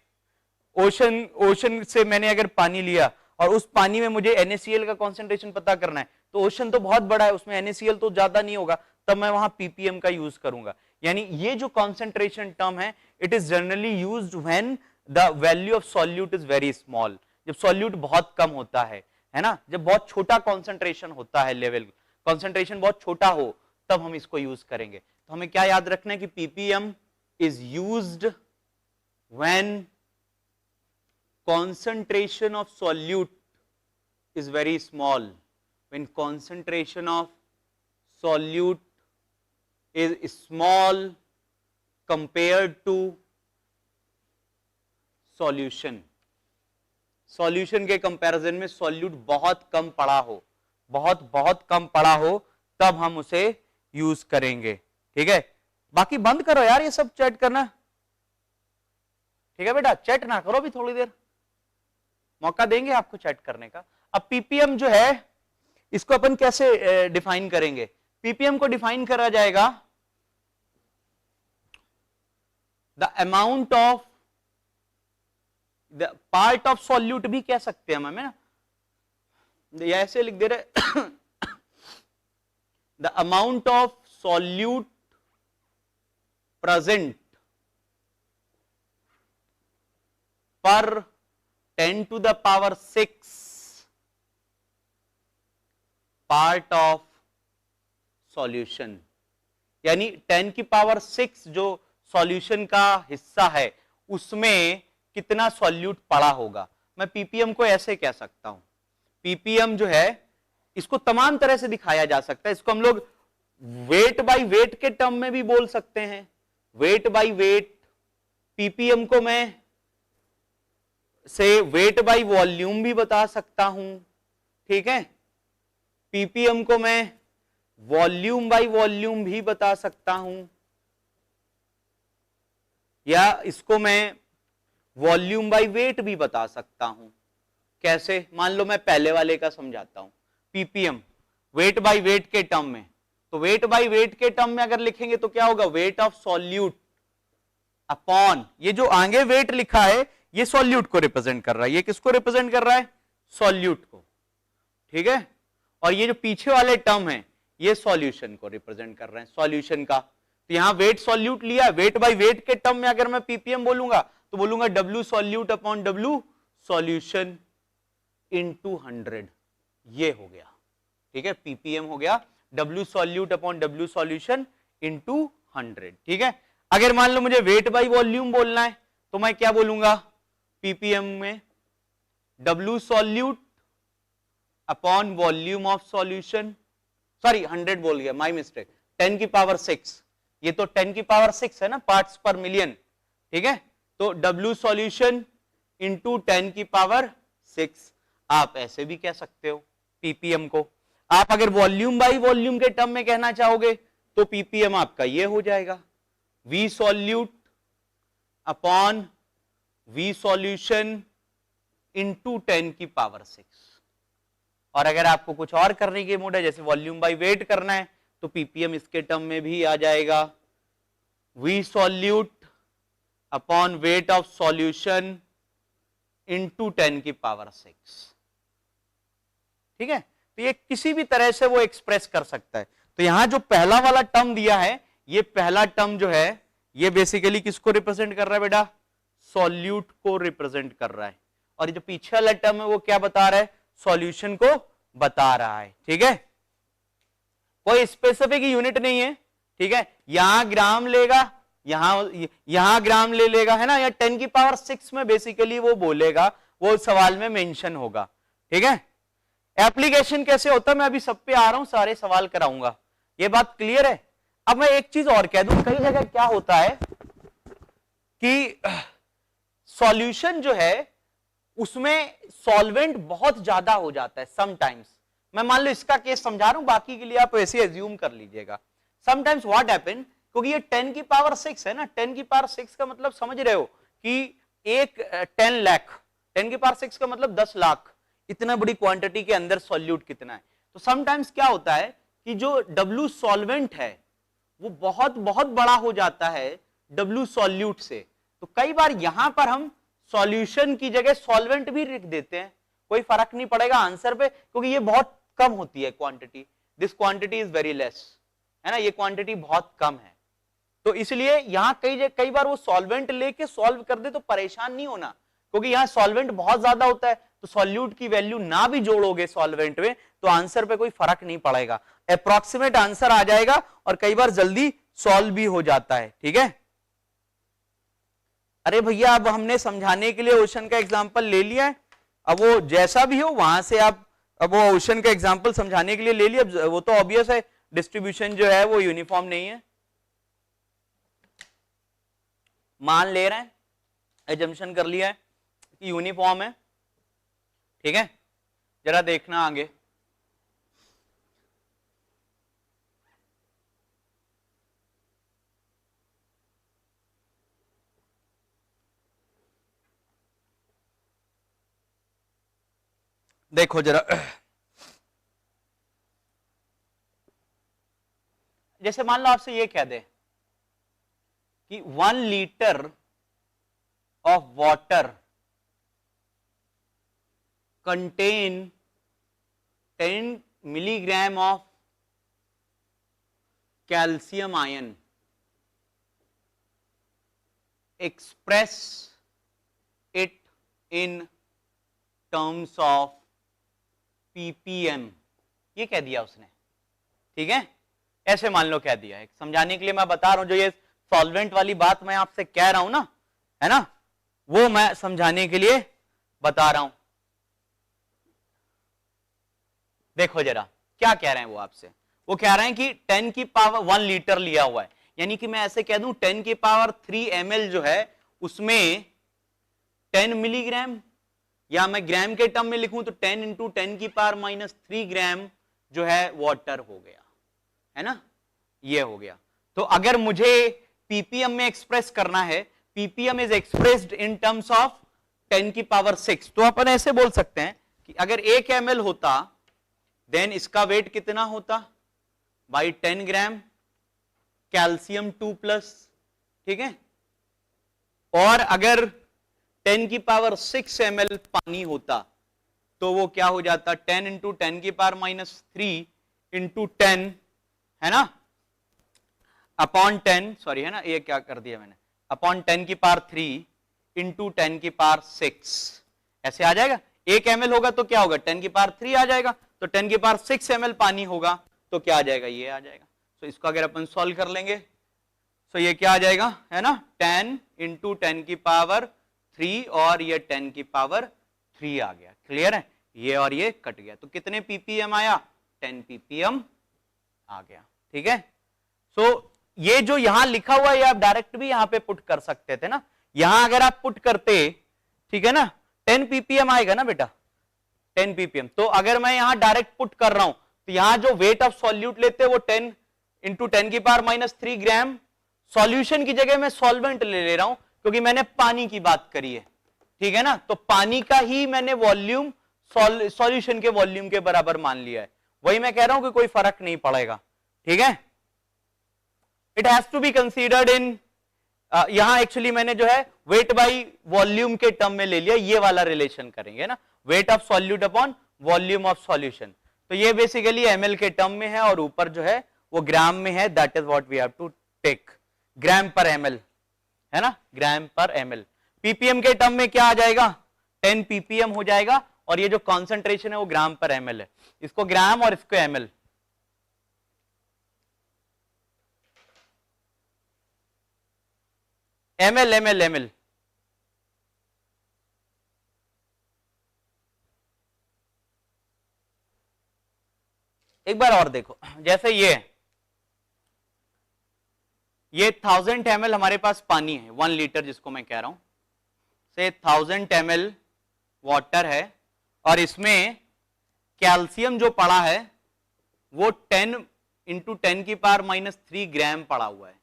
Speaker 1: ओशन से मैंने अगर पानी लिया और उस पानी में मुझे NaCl का कॉन्सेंट्रेशन पता करना है, तो ओशन तो बहुत बड़ा है, उसमें NaCl तो ज्यादा नहीं होगा, तब मैं वहां पीपीएम का यूज करूंगा। यानी ये जो कॉन्सेंट्रेशन टर्म है it is generally used when the value of solute is very small, जब सॉल्यूट बहुत कम होता है ना, जब बहुत छोटा कॉन्सेंट्रेशन होता है, लेवल कॉन्सेंट्रेशन बहुत छोटा हो, तब हम इसको यूज करेंगे। तो हमें क्या याद रखना है कि ppm is used when concentration of solute is very small, when concentration of solute is small compared to solution, solution के कंपैरिजन में solute बहुत कम पड़ा हो, बहुत कम पड़ा हो, तब हम उसे यूज करेंगे। ठीक है, बाकी बंद करो यार ये सब चैट करना, ठीक है बेटा, चैट ना करो अभी थोड़ी देर, मौका देंगे आपको चैट करने का। अब पीपीएम जो है इसको अपन कैसे डिफाइन करेंगे, पीपीएम को डिफाइन करा जाएगा the amount of the part of solute भी कह सकते हैं हमें ना, या ऐसे लिख दे रहे the amount of solute present पर 10 to the power 6 part of solution, यानी 10 की पावर 6 जो सॉल्यूशन का हिस्सा है उसमें कितना सॉल्यूट पड़ा होगा। मैं पीपीएम को ऐसे कह सकता हूं, पीपीएम जो है इसको तमाम तरह से दिखाया जा सकता है, इसको हम लोग वेट बाय वेट के टर्म में भी बोल सकते हैं, वेट बाय वेट। पीपीएम को मैं से वेट बाय वॉल्यूम भी बता सकता हूं, ठीक है, पीपीएम को मैं वॉल्यूम बाय वॉल्यूम भी बता सकता हूं, या इसको मैं वॉल्यूम बाय वेट भी बता सकता हूं। कैसे, मान लो मैं पहले वाले का समझाता हूं, पीपीएम वेट बाय वेट के टर्म में, तो वेट बाय वेट के टर्म में अगर लिखेंगे तो क्या होगा, वेट ऑफ सॉल्यूट अपॉन, ये जो आगे वेट लिखा है ये सॉल्यूट को रिप्रेजेंट कर रहा है, ये किसको रिप्रेजेंट कर रहा है, सॉल्यूट को, ठीक है, और ये जो पीछे वाले टर्म है ये सॉल्यूशन को रिप्रेजेंट कर रहे हैं, सॉल्यूशन का। तो यहां वेट सॉल्यूट लिया, वेट बाय वेट के टर्म में अगर मैं पीपीएम बोलूंगा तो बोलूंगा W solute upon W solution into 100, ये हो गया, ठीक है, पीपीएम हो गया W solute upon W solution into 100, ठीक है। अगर मान लो मुझे वेट बाय वॉल्यूम बोलना है तो मैं क्या बोलूंगा, पीपीएम में W solute upon volume of solution, sorry 100 बोल गया, माय मिस्टेक, 10 की पावर 6, ये तो 10 की पावर 6 है ना, पार्ट्स पर मिलियन, ठीक है, तो W सॉल्यूशन इंटू 10 की पावर 6, आप ऐसे भी कह सकते हो पीपीएम को। आप अगर वॉल्यूम बाय वॉल्यूम के टर्म में कहना चाहोगे तो पीपीएम आपका ये हो जाएगा V solute upon V solution into 10 की पावर 6। और अगर आपको कुछ और करने की मूड है, जैसे वॉल्यूम बाय वेट करना है, तो पीपीएम इसके टर्म में भी आ जाएगा V solute upon weight of solution into 10 की पावर 6। ठीक है, तो ये किसी भी तरह से वो एक्सप्रेस कर सकता है। तो यहां जो पहला वाला टर्म दिया है, ये पहला टर्म जो है ये बेसिकली किसको रिप्रेजेंट कर रहा है बेटा? सॉल्यूट को रिप्रेजेंट कर रहा है। और जो पीछे वाला टर्म है वो क्या बता रहा है? सॉल्यूशन को बता रहा है। ठीक है, कोई स्पेसिफिक यूनिट नहीं है। ठीक है, यहां ग्राम लेगा, यहां ग्राम ले लेगा, है ना, या 10 की पावर 6 में बेसिकली वो बोलेगा, वो सवाल में मेंशन होगा। ठीक है, एप्लीकेशन कैसे होता है मैं अभी सब पे आ रहा हूं, सारे सवाल कराऊंगा, ये बात क्लियर है। अब मैं एक चीज और कह दूं, कई जगह क्या होता है कि सॉल्यूशन जो है उसमें सॉल्वेंट बहुत ज्यादा हो जाता है समटाइम्स। मैं मान लो इसका केस समझा रहा हूं, बाकी के लिए आप वैसे एज्यूम कर लीजिएगा। समटाइम्स व्हाट हैपन, क्योंकि ये 10 की पावर 6 है ना, 10 की पावर 6 का मतलब समझ रहे हो कि एक 10 लाख, 10 की पावर 6 का मतलब 10 लाख, इतना बड़ी क्वांटिटी के अंदर सॉल्यूट कितना है। तो समटाइम्स क्या होता है कि जो W सॉल्वेंट है वो बहुत बहुत बड़ा हो जाता है W सॉल्यूट से। तो कई बार यहां पर हम सॉल्यूशन की जगह सॉल्वेंट भी लिख देते हैं, कोई फर्क नहीं पड़ेगा आंसर पे, क्योंकि ये बहुत कम होती है quantity, this quantity is very less, है ना, ये क्वांटिटी बहुत कम है। तो इसलिए यहां कई बार वो सॉल्वेंट लेके सॉल्व कर दे तो परेशान नहीं होना, क्योंकि यहां सॉल्वेंट बहुत ज्यादा होता है, तो सॉल्यूट की वैल्यू ना भी जोड़ोगे सॉल्वेंट में तो आंसर पे कोई फर्क नहीं पड़ेगा, अप्रॉक्सीमेट आंसर आ जाएगा और कई बार जल्दी सॉल्व भी हो जाता है। ठीक है, अरे भैया अब हमने समझाने के लिए ओशन का एग्जांपल ले लिया है, अब वो जैसा भी हो वहां से आप, अब वो ओशन का एग्जांपल समझाने के लिए ले लिया, वो तो ऑब्वियस है डिस्ट्रीब्यूशन जो है वो यूनिफॉर्म नहीं है, मान ले रहे हैं, एजम्पशन कर लिया है कि यूनिफॉर्म है। ठीक है, जरा देखना आगे, देखो जरा, जैसे मान लो आपसे ये कह दे कि 1 litre of water contain 10 milligram of calcium ion, express it in terms of ppm, ये कह दिया उसने। ठीक है, ऐसे मान लो कह दिया है, समझाने के लिए मैं बता रहा हूं, जो ये सॉल्वेंट वाली बात मैं आपसे कह रहा हूं ना, है ना, वो मैं समझाने के लिए बता रहा हूं। देखो जरा क्या कह रहे हैं वो आपसे, वो कह रहे हैं कि 10 की पावर 1 लीटर लिया हुआ है, यानी कि मैं ऐसे कह दूं 10 की पावर 3 ml जो है उसमें 10 मिलीग्राम, या मैं ग्राम के टर्म में लिखूं तो 10 इंटू 10 की पावर -3 ग्राम जो है वाटर हो गया, है ना, ये हो गया। तो अगर मुझे पीपीएम में एक्सप्रेस करना है, ppm is expressed in terms of 10 की पावर 6, तो अपन ऐसे बोल सकते हैं कि अगर 1 ml होता देन इसका वेट कितना होता, बाई 10 ग्राम कैल्शियम 2+, ठीक है, और अगर 10 की पावर 6 ml पानी होता तो वो क्या हो जाता, 10 इंटू 10 की पावर -3 इंटू 10, है ना, अपॉन 10, सॉरी, है ना, ये क्या कर दिया मैंने, अपॉन 10 की पावर 3 इंटू 10 की पावर 6, ऐसे आ जाएगा। 1 ml होगा तो क्या होगा, 10 की पावर 3 आ जाएगा, तो 10 की पावर 6 ml पानी होगा तो क्या आ जाएगा, ये आ जाएगा। तो इसको अगर अपन सॉल्व कर लेंगे तो ये क्या आ जाएगा, है ना, 10 इंटू 10 की पावर 3 और ये 10 की पावर 3 आ गया। क्लियर है, ये और ये कट गया, तो कितने पीपीएम आया, 10 पीपीएम आ गया। ठीक है, सो ये जो यहां लिखा हुआ है आप डायरेक्ट भी यहां पे पुट कर सकते थे ना, यहां अगर आप पुट करते, ठीक है ना, 10 पीपीएम आएगा ना बेटा, 10 पीपीएम। तो अगर मैं यहां डायरेक्ट पुट कर रहा हूं तो यहां जो वेट ऑफ सॉल्यूट लेते हैं वो 10 इंटू 10⁻³ ग्राम। सॉल्यूशन की जगह मैं सॉल्वेंट ले रहा हूं क्योंकि मैंने पानी की बात करी है, ठीक है ना, तो पानी का ही मैंने वॉल्यूम सॉल्यूशन के वॉल्यूम के बराबर मान लिया है। वही मैं कह रहा हूं कि कोई फर्क नहीं पड़ेगा, ठीक है। It has to be considered in, यहां एक्चुअली मैंने जो है वेट बाई वॉल्यूम के टर्म में ले लिया, ये वाला रिलेशन करेंगे ना, weight of solute upon volume of solution. तो ये बेसिकली एमएल के टर्म में है और ऊपर जो है वो ग्राम में है, that is what we have to take, gram per ML, है ना, ग्राम पर एमएल। पीपीएम के टर्म में क्या आ जाएगा, 10 पीपीएम हो जाएगा, और ये जो कॉन्सेंट्रेशन है वो ग्राम पर एमएल है, इसको ग्राम और इसको एमएल। एमएल एमएल एमएल, एक बार और देखो, जैसे ये 1000 ml हमारे पास पानी है, 1 लीटर जिसको मैं कह रहा हूं, से 1000 ml वाटर है, और इसमें कैल्शियम जो पड़ा है वो 10 इंटू 10⁻³ ग्राम पड़ा हुआ है,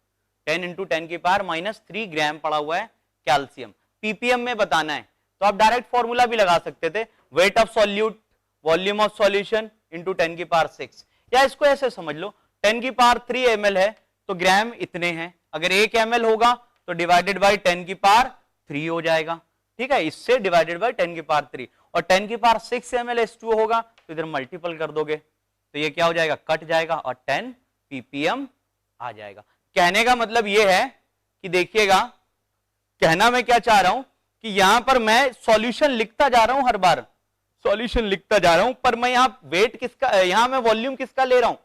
Speaker 1: 10 इंटू 10⁻³ ग्राम पड़ा हुआ है कैल्शियम। पीपीएम में बताना है तो आप डायरेक्ट फॉर्मूला भी लगा सकते थे, wait of solute volume of solution into 10⁻⁶, या इसको ऐसे समझ लो 10⁻³ ml है तो ग्राम इतने हैं, अगर 1 ml होगा तो डिवाइडेड बाई 10⁻³ हो जाएगा, ठीक है, इससे डिवाइडेड बाई 10⁻³ और 10⁻⁶ ml H2O होगा तो इधर मल्टीपल कर दोगे तो ये क्या हो जाएगा, कट जाएगा और 10 ppm आ जाएगा। कहने का मतलब ये है कि देखिएगा, कहना मैं क्या चाह रहा हूं कि यहां पर मैं सॉल्यूशन लिखता जा रहा हूं, हर बार सॉल्यूशन लिखता जा रहा हूं, पर मैं यहां वेट किसका, यहां मैं वॉल्यूम किसका ले रहा हूं,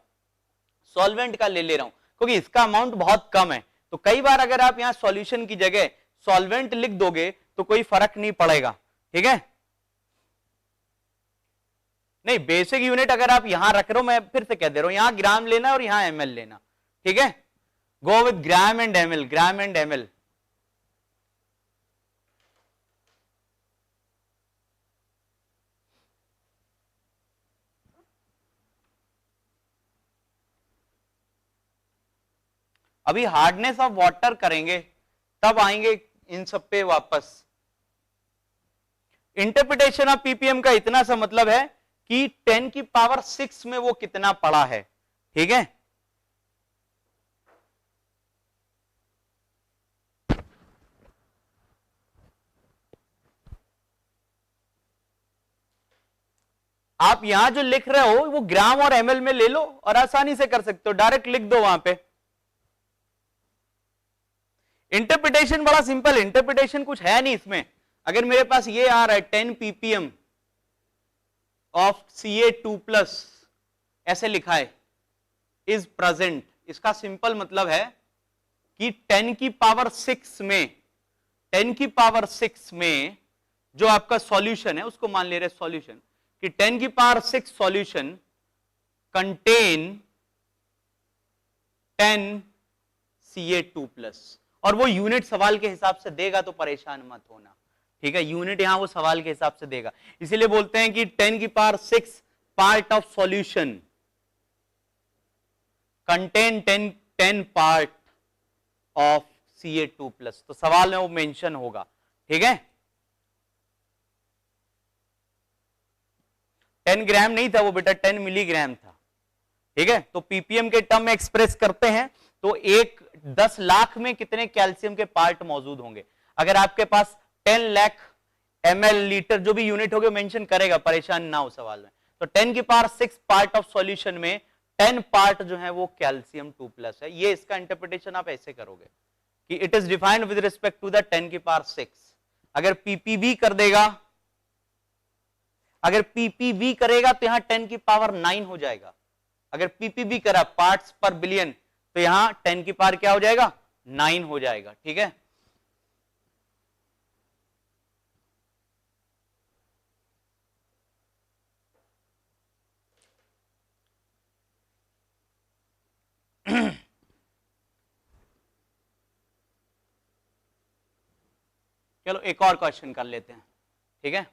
Speaker 1: सॉल्वेंट का ले रहा हूं, क्योंकि इसका अमाउंट बहुत कम है। तो कई बार अगर आप यहां सॉल्यूशन की जगह सॉल्वेंट लिख दोगे तो कोई फर्क नहीं पड़ेगा, ठीक है। नहीं, बेसिक यूनिट अगर आप यहां रख रहे हो, मैं फिर से कह दे रहा हूं, यहां ग्राम लेना और यहां एमएल लेना, ठीक है, go with gram and ML, gram and ML. अभी हार्डनेस ऑफ वाटर करेंगे तब आएंगे इन सब पे वापस। इंटरप्रिटेशन ऑफ पीपीएम का इतना सा मतलब है कि 10⁻⁶ में वो कितना पड़ा है, ठीक है। आप यहां जो लिख रहे हो वो ग्राम और एमएल में ले लो और आसानी से कर सकते हो, डायरेक्ट लिख दो वहां पे। इंटरप्रिटेशन बड़ा सिंपल, इंटरप्रिटेशन कुछ है नहीं इसमें। अगर मेरे पास ये आ रहा है 10 ppm ऑफ Ca2+ ऐसे लिखा है इज प्रेजेंट, इसका सिंपल मतलब है कि 10⁻⁶ में 10⁻⁶ में जो आपका सॉल्यूशन है उसको मान ले रहे सॉल्यूशन कि 10⁻⁶ सॉल्यूशन कंटेन 10 Ca2+, और वो यूनिट सवाल के हिसाब से देगा तो परेशान मत होना, ठीक है, यूनिट यहां वो सवाल के हिसाब से देगा। इसीलिए बोलते हैं कि 10⁻⁶ part of solution contain 10 part of Ca2+, तो सवाल में वो मेंशन होगा, ठीक है। 10 ग्राम नहीं था वो बेटा, 10 मिलीग्राम था, ठीक है। तो पीपीएम के टर्म में एक्सप्रेस करते हैं तो 10 लाख में कितने कैल्शियम के पार्ट मौजूद होंगे। अगर आपके पास 10 लाख ml लीटर जो भी यूनिट होगा मेंशन करेगा, परेशान ना हो सवाल में। तो 10⁻⁶ पार्ट ऑफ सॉल्यूशन में 10 पार्ट जो है वो कैल्शियम 2+ है। ये इसका इंटरप्रिटेशन आप ऐसे करोगे कि it is defined with respect to the 10⁻⁶। अगर पीपीवी कर देगा, अगर पीपीवी करेगा तो यहां 10⁻⁹ हो जाएगा। अगर पीपीवी करा पार्ट्स पर बिलियन तो यहां 10 की पावर क्या हो जाएगा, 9 हो जाएगा, ठीक है। चलो एक और क्वेश्चन कर लेते हैं, ठीक है।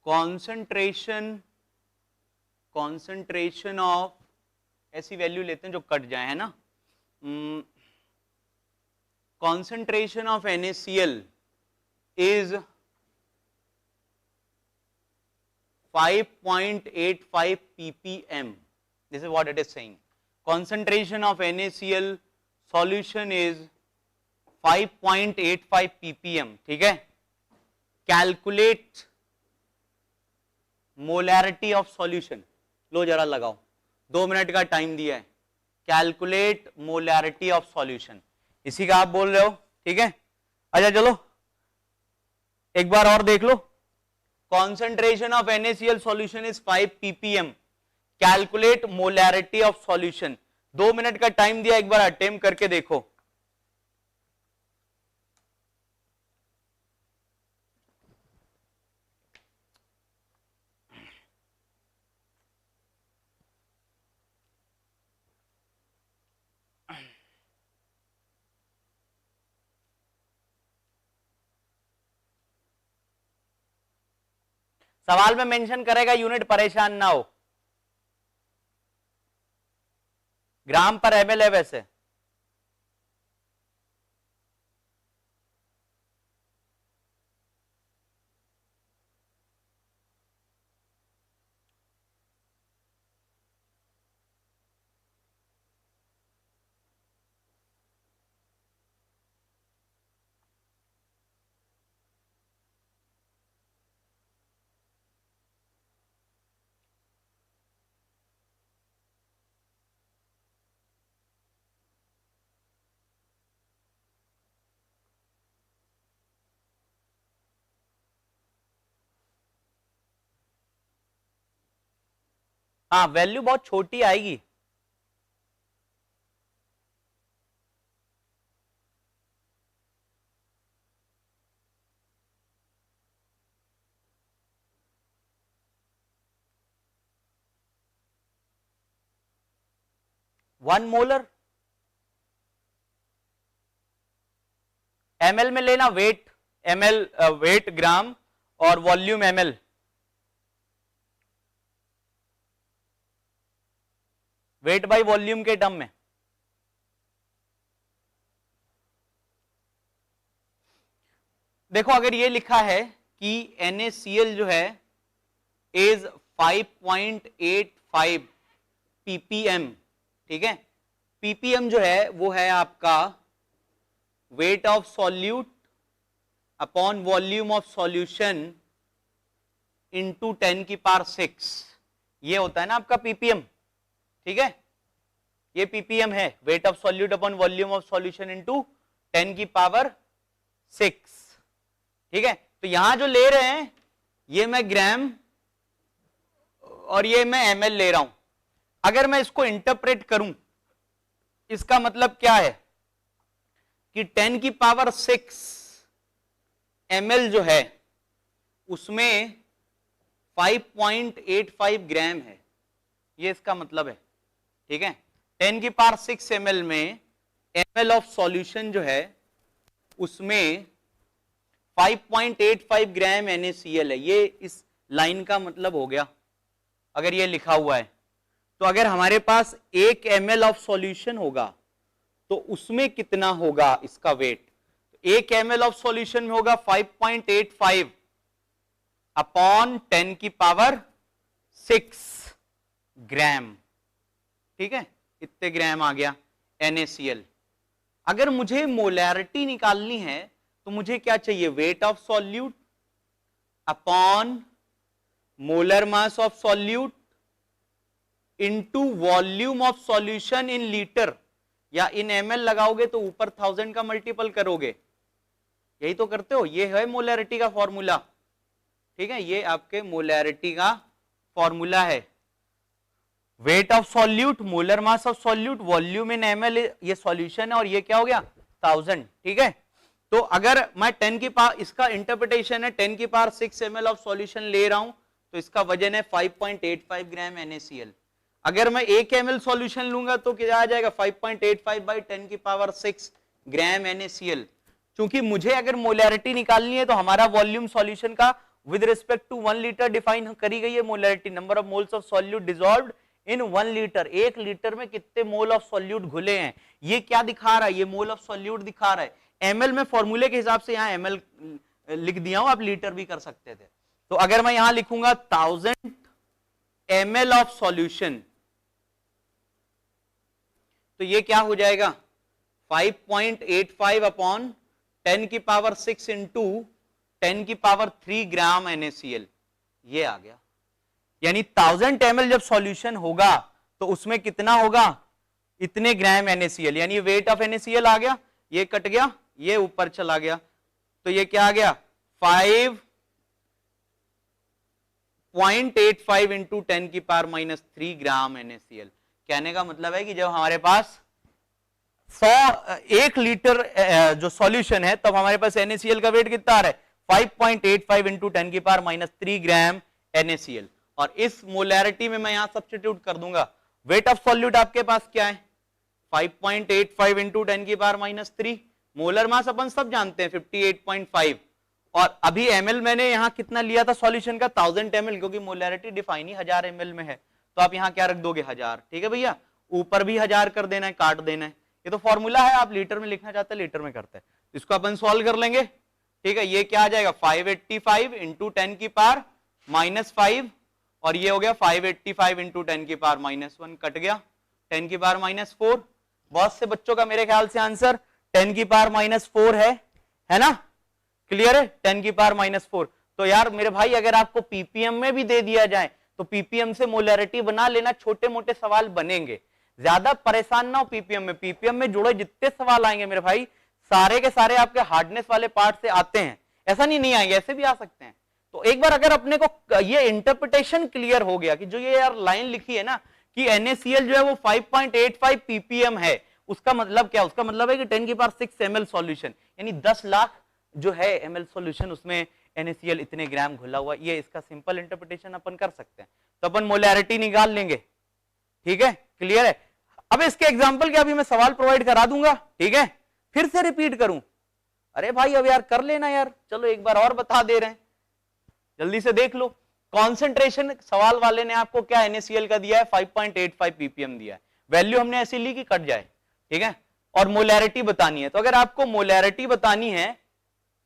Speaker 1: कॉन्सेंट्रेशन ऑफ, ऐसी वैल्यू लेते हैं जो कट जाए, है ना, concentration of NaCl is 5.85 ppm. This is what it is saying. Concentration of NaCl solution is 5.85 ppm. ठीक है. Calculate molarity of solution. लो जरा लगाओ, 2 मिनट का टाइम दिया है. Calculate molarity of solution. इसी का आप बोल रहे हो, ठीक है. अच्छा चलो एक बार और देख लो. Concentration of NaCl solution is 5 ppm. Calculate molarity of solution. 2 minute का टाइम दिया, एक बार अटेम्प्ट करके देखो. सवाल में मेंशन करेगा यूनिट, परेशान ना हो. ग्राम पर ml है वैसे. हाँ, वैल्यू बहुत छोटी आएगी. वन मोलर ml में लेना, वेट ml, वेट ग्राम और volume ml. Weight by volume के टर्म में. देखो अगर ये लिखा है कि NaCl जो है इज 5.85 ppm, ठीक है. ppm जो है वो है आपका wait of solute upon volume of solution into 10 की पावर 6. ये होता है ना आपका ppm, ठीक है. ये ppm है, wait of solute upon volume of solution into 10 की पावर 6, ठीक है. तो यहां जो ले रहे हैं ये मैं ग्राम और ये मैं ml ले रहा हूं. अगर मैं इसको इंटरप्रेट करूं, इसका मतलब क्या है कि 10 की पावर 6 ml जो है उसमें 5.85 ग्राम है. ये इसका मतलब है, ठीक है. 10 की पावर 6 ml में ml ऑफ सॉल्यूशन जो है उसमें 5.85 ग्राम NaCl है. ये इस लाइन का मतलब हो गया अगर ये लिखा हुआ है. तो अगर हमारे पास 1 ml ऑफ सॉल्यूशन होगा तो उसमें कितना होगा इसका वेट. 1 ml ऑफ सॉल्यूशन में होगा 5.85 अपॉन 10 की पावर 6 ग्राम, ठीक है. इतने ग्राम आ गया NaCl. अगर मुझे मोलैरिटी निकालनी है तो मुझे क्या चाहिए, weight of solute upon molar mass of solute into volume of solution in litre, या इन ml लगाओगे तो ऊपर 1000 का मल्टीपल करोगे. यही तो करते हो. ये है मोलैरिटी का फॉर्मूला, ठीक है. ये आपके मोलैरिटी का फॉर्मूला है. Wait of solute, molar mass of solute, volume in ml, ये सॉल्यूशन है और ये क्या हो गया 1000, ठीक है. तो अगर मैं 10 की पावर, इसका इंटरप्रिटेशन है 10 की पावर 6 ml ऑफ सॉल्यूशन ले रहा हूं तो इसका वजन है 5.85 ग्राम NaCl. अगर मैं 1 ml सॉल्यूशन लूंगा तो क्या आ जाएगा 5.85 बाई 10 की पावर 6 ग्राम NaCl. क्योंकि मुझे अगर मोलैरिटी निकालनी है तो हमारा वॉल्यूम सॉल्यूशन का with respect to 1 litre define करी गई है molarity, number of moles of solute dissolved in 1 litre, 1 litre में कितने मोल ऑफ सॉल्यूट घुले हैं, ये क्या दिखा रहा है, ये मोल ऑफ सॉल्यूट दिखा रहा है। एमएल में फॉर्मूले के हिसाब से यहाँ एमएल लिख दिया हूं, आप लीटर भी कर सकते थे। तो अगर मैं यहां लिखूंगा 1000 ml ऑफ सॉल्यूशन, तो ये क्या हो जाएगा 5.85 अपॉन 10 की पावर 6 इंटू 10 की पावर 3 ग्राम NaCl, ये आ गया। यानी 1000 ml जब सॉल्यूशन होगा तो उसमें कितना होगा, इतने ग्राम NaCl, यानी वेट ऑफ NaCl आ गया, ये कट गया, ये ऊपर चला गया, तो ये क्या आ गया 5.85 इंटू 10 की पावर माइनस 3 ग्राम NaCl। कहने का मतलब है कि जब हमारे पास 1 लीटर जो सॉल्यूशन है तब हमारे पास NaCl का वेट कितना आ रहा है 5.85 इंटू 10 की पावर माइनस 3 ग्राम NaCl। और इस मोलैरिटी में मैं यहां सब्स्टिट्यूट कर दूंगा, वेट ऑफ सॉल्यूट आपके पास क्या है 5.85 इंटू 10 की पावर माइनस 3, मोलर मास अपन सब जानते हैं 58.5, और अभी एमएल मैंने यहां कितना लिया था सॉल्यूशन का 1000 ml, क्योंकि मोलैरिटी डिफाइन ही 1000 ml में है, तो आप यहां क्या रख दोगे 1000, ठीक है भैया, ऊपर भी 1000 कर देना है, काट देना है, ये तो फॉर्मूला है, आप लीटर में लिखना चाहते हैं लीटर में करते हैं, इसको अपन सॉल्व कर लेंगे, ठीक है। ये क्या आ जाएगा 585 इंटू 10 की पावर माइनस 5, और ये हो गया 585 इंटू 10 की पावर माइनस 1, कट गया 10 की पावर माइनस 4। बहुत से बच्चों का मेरे ख्याल से आंसर 10 की पावर माइनस 4 है ना, क्लियर है 10 की पावर माइनस 4। तो यार मेरे भाई अगर आपको पीपीएम में भी दे दिया जाए तो पीपीएम से मोलैरिटी बना लेना, छोटे मोटे सवाल बनेंगे, ज्यादा परेशान ना हो पीपीएम में। पीपीएम में जुड़े जितने सवाल आएंगे मेरे भाई सारे के सारे आपके हार्डनेस वाले पार्ट से आते हैं, ऐसा नहीं आएंगे, ऐसे भी आ सकते हैं। तो एक बार अगर अपने को ये इंटरप्रिटेशन क्लियर हो गया कि जो ये यार लाइन लिखी है ना कि NaCl जो है वो 5.85 ppm है, उसका मतलब क्या, उसका मतलब है कि 10 की पावर 6 ml सॉल्यूशन, यानी 10 लाख जो है ml सॉल्यूशन उसमें NaCl इतने ग्राम घुला हुआ, ये इसका सिंपल इंटरप्रिटेशन अपन कर सकते हैं। तो अपन मोलैरिटी निकाल लेंगे, ठीक है, क्लियर है। अब इसके एग्जांपल के अभी मैं सवाल प्रोवाइड करा दूंगा, ठीक है, फिर से रिपीट करूं, अरे भाई अब यार कर लेना यार, चलो एक बार और बता दे रहे हैं, जल्दी से देख लो। कॉन्सेंट्रेशन सवाल वाले ने आपको क्या NaCl का दिया है 5.85 ppm दिया है, वैल्यू हमने ऐसी ली कि कट जाए, ठीक है, और मोलैरिटी बतानी है। तो अगर आपको मोलैरिटी बतानी है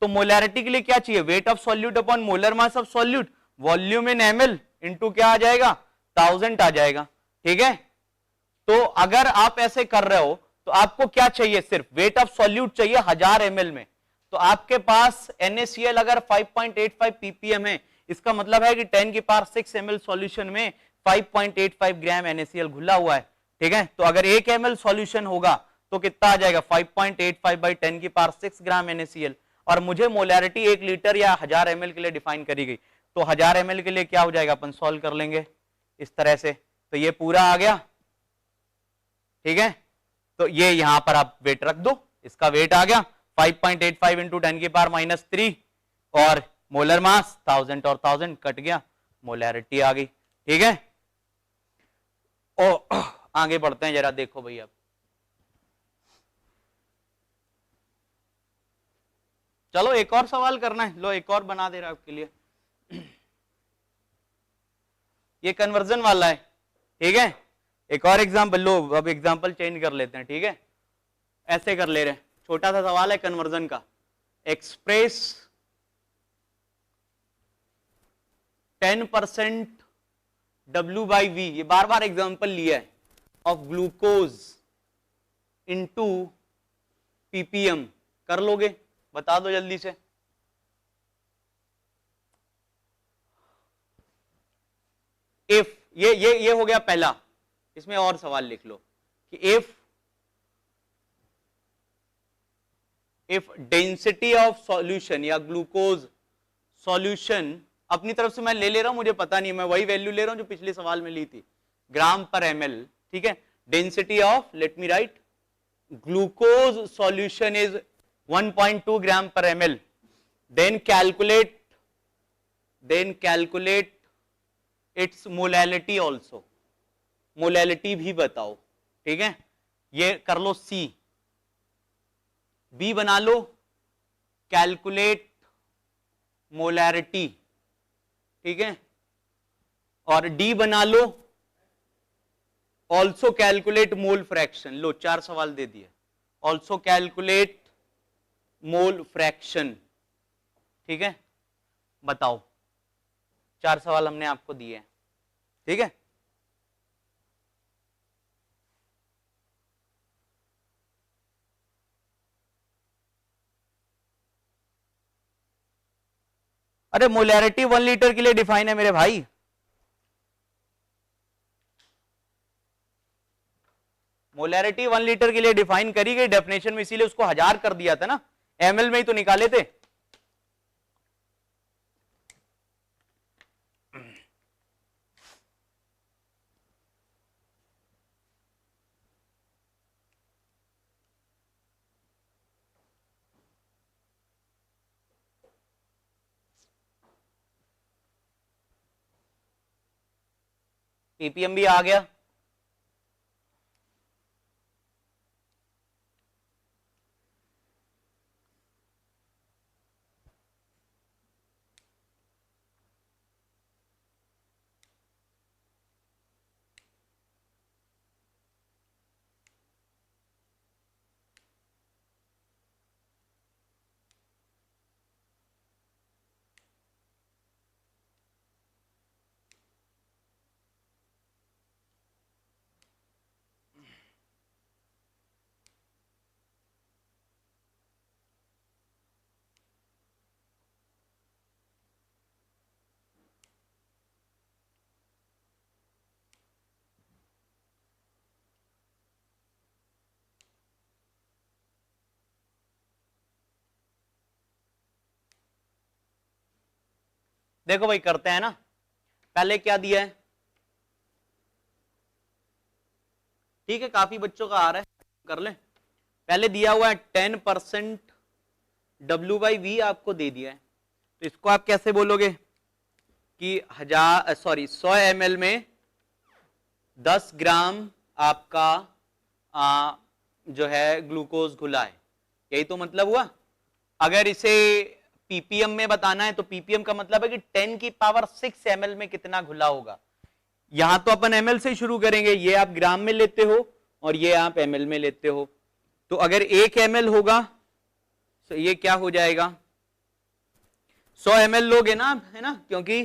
Speaker 1: तो मोलैरिटी के लिए क्या चाहिए, weight of solute upon molar mass of solute, volume in ml into क्या आ जाएगा 1000 आ जाएगा, ठीक है। तो अगर आप ऐसे कर रहे हो तो आपको क्या चाहिए, सिर्फ वेट ऑफ सॉल्यूट चाहिए 1000 ml में, तो आपके पास NaCl अगर 5.85 ppm है, इसका मतलब है कि 10 की पावर 6 ml सॉल्यूशन में 5.85 ग्राम NaCl घुला हुआ है, ठीक है। तो अगर 1 ml सॉल्यूशन होगा तो कितना आ जाएगा 5.85 बाई 10 की पावर 6 ग्राम NaCl, और मुझे मोलैरिटी 1 लीटर या 1000 ml के लिए डिफाइन करी गई, तो 1000 ml के लिए क्या हो जाएगा, अपन सॉल्व कर लेंगे इस तरह से, तो ये पूरा आ गया, ठीक है। तो ये यहां पर आप वेट रख दो, इसका वेट आ गया 5.85 इंटू 10 की पावर माइनस 3, और मोलर मास 1000 और 1000 कट गया, मोलैरिटी आ गई, ठीक है। और आगे बढ़ते हैं, जरा देखो भैया, चलो एक और सवाल करना है, लो एक और बना दे रहा है आपके लिए, ये कन्वर्जन वाला है, ठीक है। एक और एग्जांपल लो, अब एग्जांपल चेंज कर लेते हैं, ठीक है, ऐसे कर ले रहे हैं, छोटा सा सवाल है कन्वर्जन का, एक्सप्रेस 10% W/V, ये बार बार एग्जांपल लिया है, ऑफ ग्लूकोज इनटू ppm, कर लोगे, बता दो जल्दी से। इफ ये हो गया पहला, इसमें और सवाल लिख लो कि इफ डेंसिटी ऑफ सॉल्यूशन या ग्लूकोज सॉल्यूशन, अपनी तरफ से मैं ले रहा हूं, मुझे पता नहीं, मैं वही वैल्यू ले रहा हूं जो पिछले सवाल में ली थी, ग्राम पर ml, ठीक है। Density of, let me right, glucose solution is 1.2 ग्राम पर ml, then calculate its molality also, molality भी बताओ, ठीक है। ये कर लो C, B बना लो कैलकुलेट मोलैरिटी, ठीक है, और डी बना लो, ऑल्सो कैलकुलेट मोल फ्रैक्शन। लो 4 सवाल दे दिए, ऑल्सो कैलकुलेट मोल फ्रैक्शन, ठीक है, बताओ 4 सवाल हमने आपको दिए हैं, ठीक है। अरे मोलैरिटी 1 लीटर के लिए डिफाइन है मेरे भाई, मोलैरिटी 1 लीटर के लिए डिफाइन करी गई डेफिनेशन में, इसीलिए उसको 1000 कर दिया था ना, एमएल में ही तो निकाले थे। पीपीएम भी आ गया, देखो भाई करते हैं ना, पहले क्या दिया है, ठीक है, काफी बच्चों का आ रहा है, कर ले। पहले दिया हुआ है 10% W/V आपको दे दिया है, तो इसको आप कैसे बोलोगे कि 100 ml में 10 ग्राम आपका जो है ग्लूकोज घुला है, यही तो मतलब हुआ। अगर इसे पीपीएम में बताना है तो पीपीएम का मतलब है कि 10 की पावर 6 ml में कितना घुला होगा। यहां तो अपन ml से शुरू करेंगे, ये आप ग्राम में लेते हो और ये आप ml में लेते हो, तो अगर 1 ml होगा तो ये क्या हो जाएगा, 100 ml लोगे ना आप, है ना, क्योंकि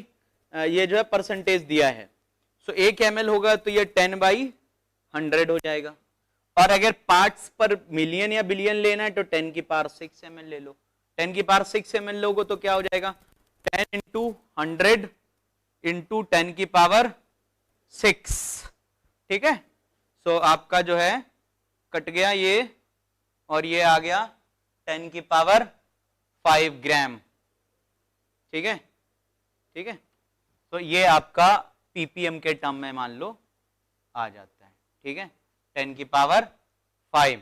Speaker 1: ये जो है परसेंटेज दिया है, सो 1 ml होगा तो ये 10/100 हो जाएगा। और अगर पार्ट्स पर मिलियन या बिलियन लेना है तो 10 की पावर 6 ml ले लो, 10 की पावर 6 ml लोगो तो क्या हो जाएगा, 10 इंटू 100 इंटू 10 की पावर 6, ठीक है। सो आपका जो है कट गया ये, और ये आ गया 10 की पावर 5 ग्राम, ठीक है, ठीक है। तो ये आपका पीपीएम के टर्म में मान लो आ जाता है, ठीक है, 10 की पावर 5,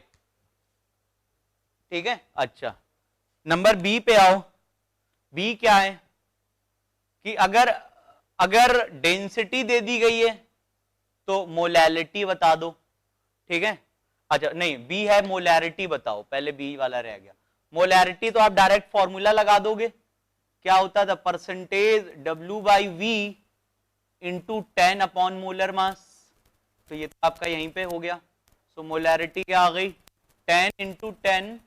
Speaker 1: ठीक है। अच्छा, नंबर बी पे आओ। बी क्या है कि अगर डेंसिटी दे दी गई है तो मोलैलिटी बता दो, ठीक है। अच्छा नहीं, बी है मोलैरिटी बताओ, पहले बी वाला रह गया। मोलैरिटी तो आप डायरेक्ट फॉर्मूला लगा दोगे, क्या होता था, percentage W/V into 10 upon molar mass, तो ये तो आपका यहीं पे हो गया। सो मोलैरिटी क्या आ गई, 10 into 10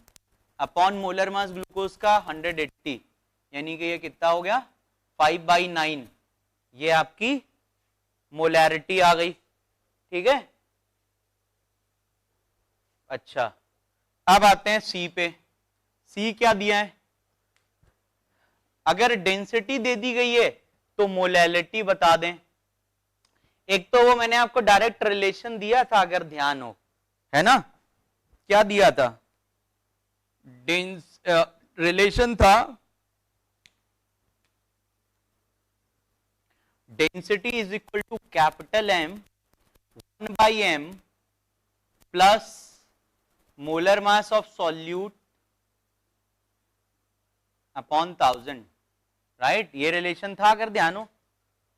Speaker 1: upon molar mass glucose का 180, यानी कि ये कितना हो गया 5/9, ये आपकी मोलैरिटी आ गई, ठीक है। अच्छा, अब आते हैं सी पे। सी क्या दिया है, अगर डेंसिटी दे दी गई है तो मोलैलिटी बता दें। एक तो वो मैंने आपको डायरेक्ट रिलेशन दिया था, अगर ध्यान हो, है ना, क्या दिया था, रिलेशन था density is equal to capital M 1/m plus molar mass of solute upon 1000, right, ये रिलेशन था अगर ध्यान हो,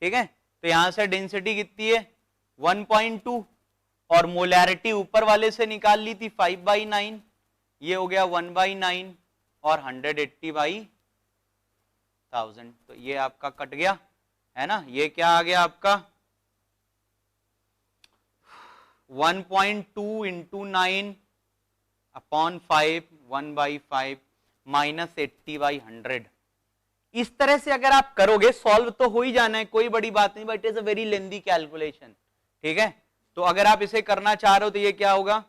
Speaker 1: ठीक है। तो यहां से डेंसिटी कितनी है 1.2 और मोलैरिटी ऊपर वाले से निकाल ली थी 5/9, ये हो गया 1/9 और 180/1000, तो ये आपका कट गया, है ना, ये क्या आ गया आपका 1.2 इंटू 9 अपॉन 5 1/5 माइनस 80/100। इस तरह से अगर आप करोगे सॉल्व तो हो ही जाना है, कोई बड़ी बात नहीं, but it is a very lengthy calculation. ठीक है, तो अगर आप इसे करना चाह रहे हो तो ये क्या होगा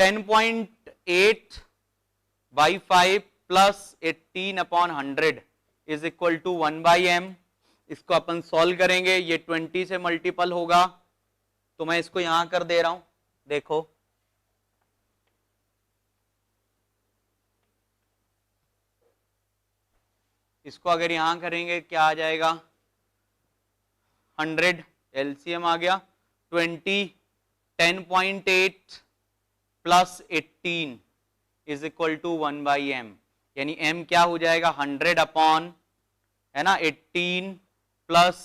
Speaker 1: 10.8/5 plus 18/100 is equal to 1/m। इसको अपन सॉल्व करेंगे, ये 20 से मल्टीपल होगा, तो मैं इसको यहां कर दे रहा हूं, देखो इसको अगर यहां करेंगे क्या आ जाएगा 100, एलसीएम आ गया 20, 10.8 plus 18 is equal to 1/m, यानी m क्या हो जाएगा 100 अपॉन, है ना, 18 प्लस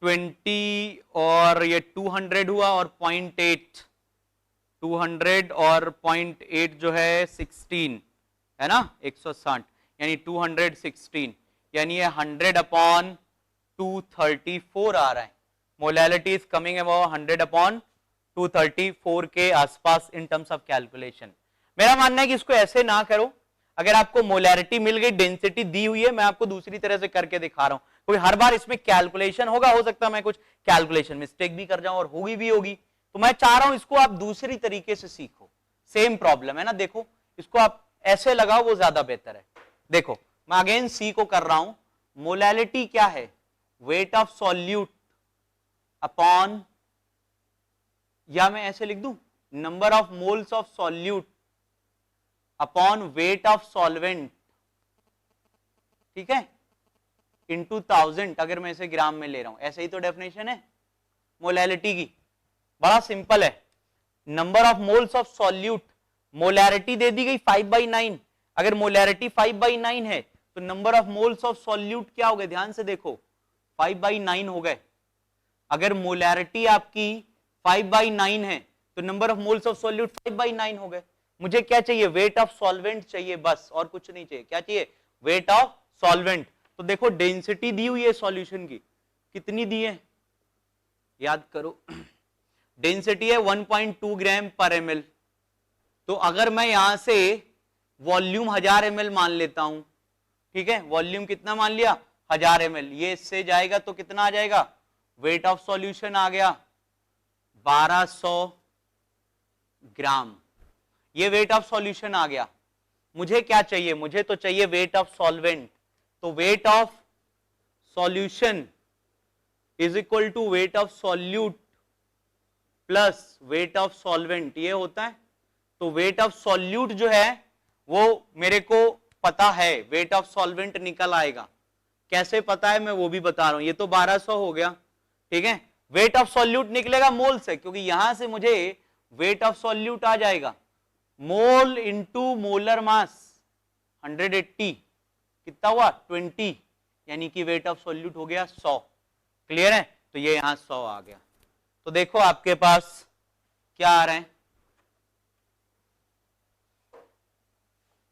Speaker 1: 20 और ये 200 हुआ और 0.8, 200 और 0.8 जो है 16, है ना 160, यानी 216, यानी ये 100 अपॉन 234 आ रहा है। Molality is coming about 100 upon 234 के आसपास इन टर्म्स ऑफ कैलकुलेशन। मेरा मानना है कि इसको ऐसे ना करो, अगर आपको मोलैरिटी मिल गई, डेंसिटी दी हुई है, मैं आपको दूसरी तरह से करके दिखा रहा हूं, क्योंकि हर बार इसमें कैलकुलेशन होगा, हो सकता है मैं कुछ कैलकुलेशन मिस्टेक भी कर जाऊं और होगी भी होगी, तो मैं चाह रहा हूं इसको आप दूसरी तरीके से सीखो। सेम प्रॉब्लम है ना, देखो इसको आप ऐसे लगाओ, वो ज्यादा बेहतर है। देखो मैं अगेन सी को कर रहा हूं, मोलैलिटी क्या है, वेट ऑफ सॉल्यूट अपॉन, या मैं ऐसे लिख दूं number of moles of solute upon weight of solvent, ठीक है, इंटू 1000, अगर मैं इसे ग्राम में ले रहा हूं, ऐसे ही तो डेफिनेशन है मोलैलिटी की, बड़ा सिंपल है। Number of moles of solute, molarity दे दी गई 5/9, अगर मोलैरिटी 5/9 है तो number of moles of solute क्या हो गए, ध्यान से देखो 5/9 हो गए। अगर मोलैरिटी आपकी 5/9 है तो number of moles of solute 5/9 हो गए। मुझे क्या चाहिए, वेट ऑफ सॉल्वेंट चाहिए, बस और कुछ नहीं चाहिए। क्या चाहिए, वेट ऑफ सॉल्वेंट। तो देखो डेंसिटी दी हुई है सॉल्यूशन की, कितनी दी है, याद करो, डेंसिटी है 1.2 ग्राम पर ml। तो अगर मैं यहां से वॉल्यूम 1000 ml मान लेता हूं, ठीक है, वॉल्यूम कितना मान लिया 1000 ml, ये इससे जाएगा तो कितना आ जाएगा, वेट ऑफ सॉल्यूशन आ गया 1200 ग्राम, ये वेट ऑफ सॉल्यूशन आ गया। मुझे क्या चाहिए, मुझे तो चाहिए वेट ऑफ सॉल्वेंट, तो weight of solution is equal to weight of solute plus weight of solvent, ये होता है। तो वेट ऑफ सॉल्यूट जो है वो मेरे को पता है, वेट ऑफ सॉल्वेंट निकल आएगा, कैसे पता है मैं वो भी बता रहा हूं। ये तो 1200 हो गया, ठीक है, वेट ऑफ सॉल्यूट निकलेगा मोल से, क्योंकि यहां से मुझे वेट ऑफ सॉल्यूट आ जाएगा मोल इंटू मोलर मास 180, कितना हुआ 20, यानी कि वेट ऑफ सॉल्यूट हो गया 100। क्लियर है, तो ये यहां 100 आ गया। तो देखो आपके पास क्या आ रहा है,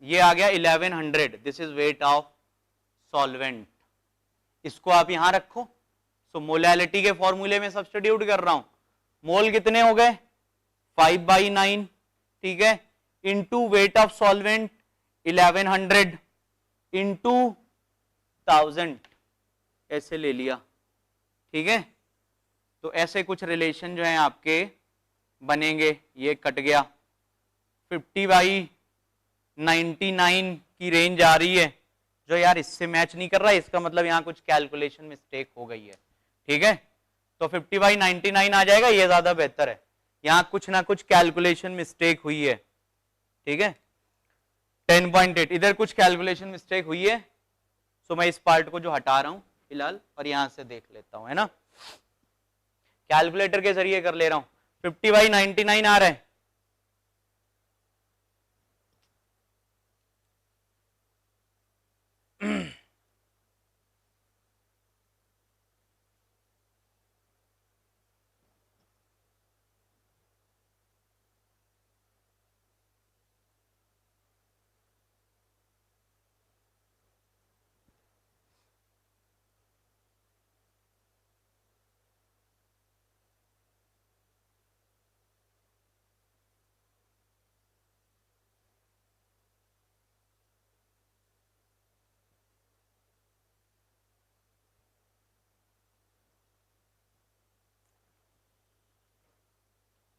Speaker 1: ये आ गया 1100, this is wait of solvent. इसको आप यहां रखो, सो मोलैलिटी के फॉर्मूले में सब्स्टिट्यूट कर रहा हूं, मोल कितने हो गए 5/9, ठीक है, into weight of solvent 1100 into 1000, ऐसे ले लिया, ठीक है। तो ऐसे कुछ रिलेशन जो है आपके बनेंगे, ये कट गया, 50/99 की रेंज आ रही है, जो यार इससे मैच नहीं कर रहा है, इसका मतलब यहां कुछ कैलकुलेशन मिस्टेक हो गई है, ठीक है। तो 50/99 आ जाएगा, ये ज्यादा बेहतर है, यहां कुछ ना कुछ कैलकुलेशन मिस्टेक हुई है, ठीक है। 10.8 इधर कुछ कैलकुलेशन मिस्टेक हुई है, सो मैं इस पार्ट को जो हटा रहा हूं फिलहाल और यहां से देख लेता हूं, है ना, कैलकुलेटर के जरिए कर ले रहा हूं। 50/99 आ रहा है,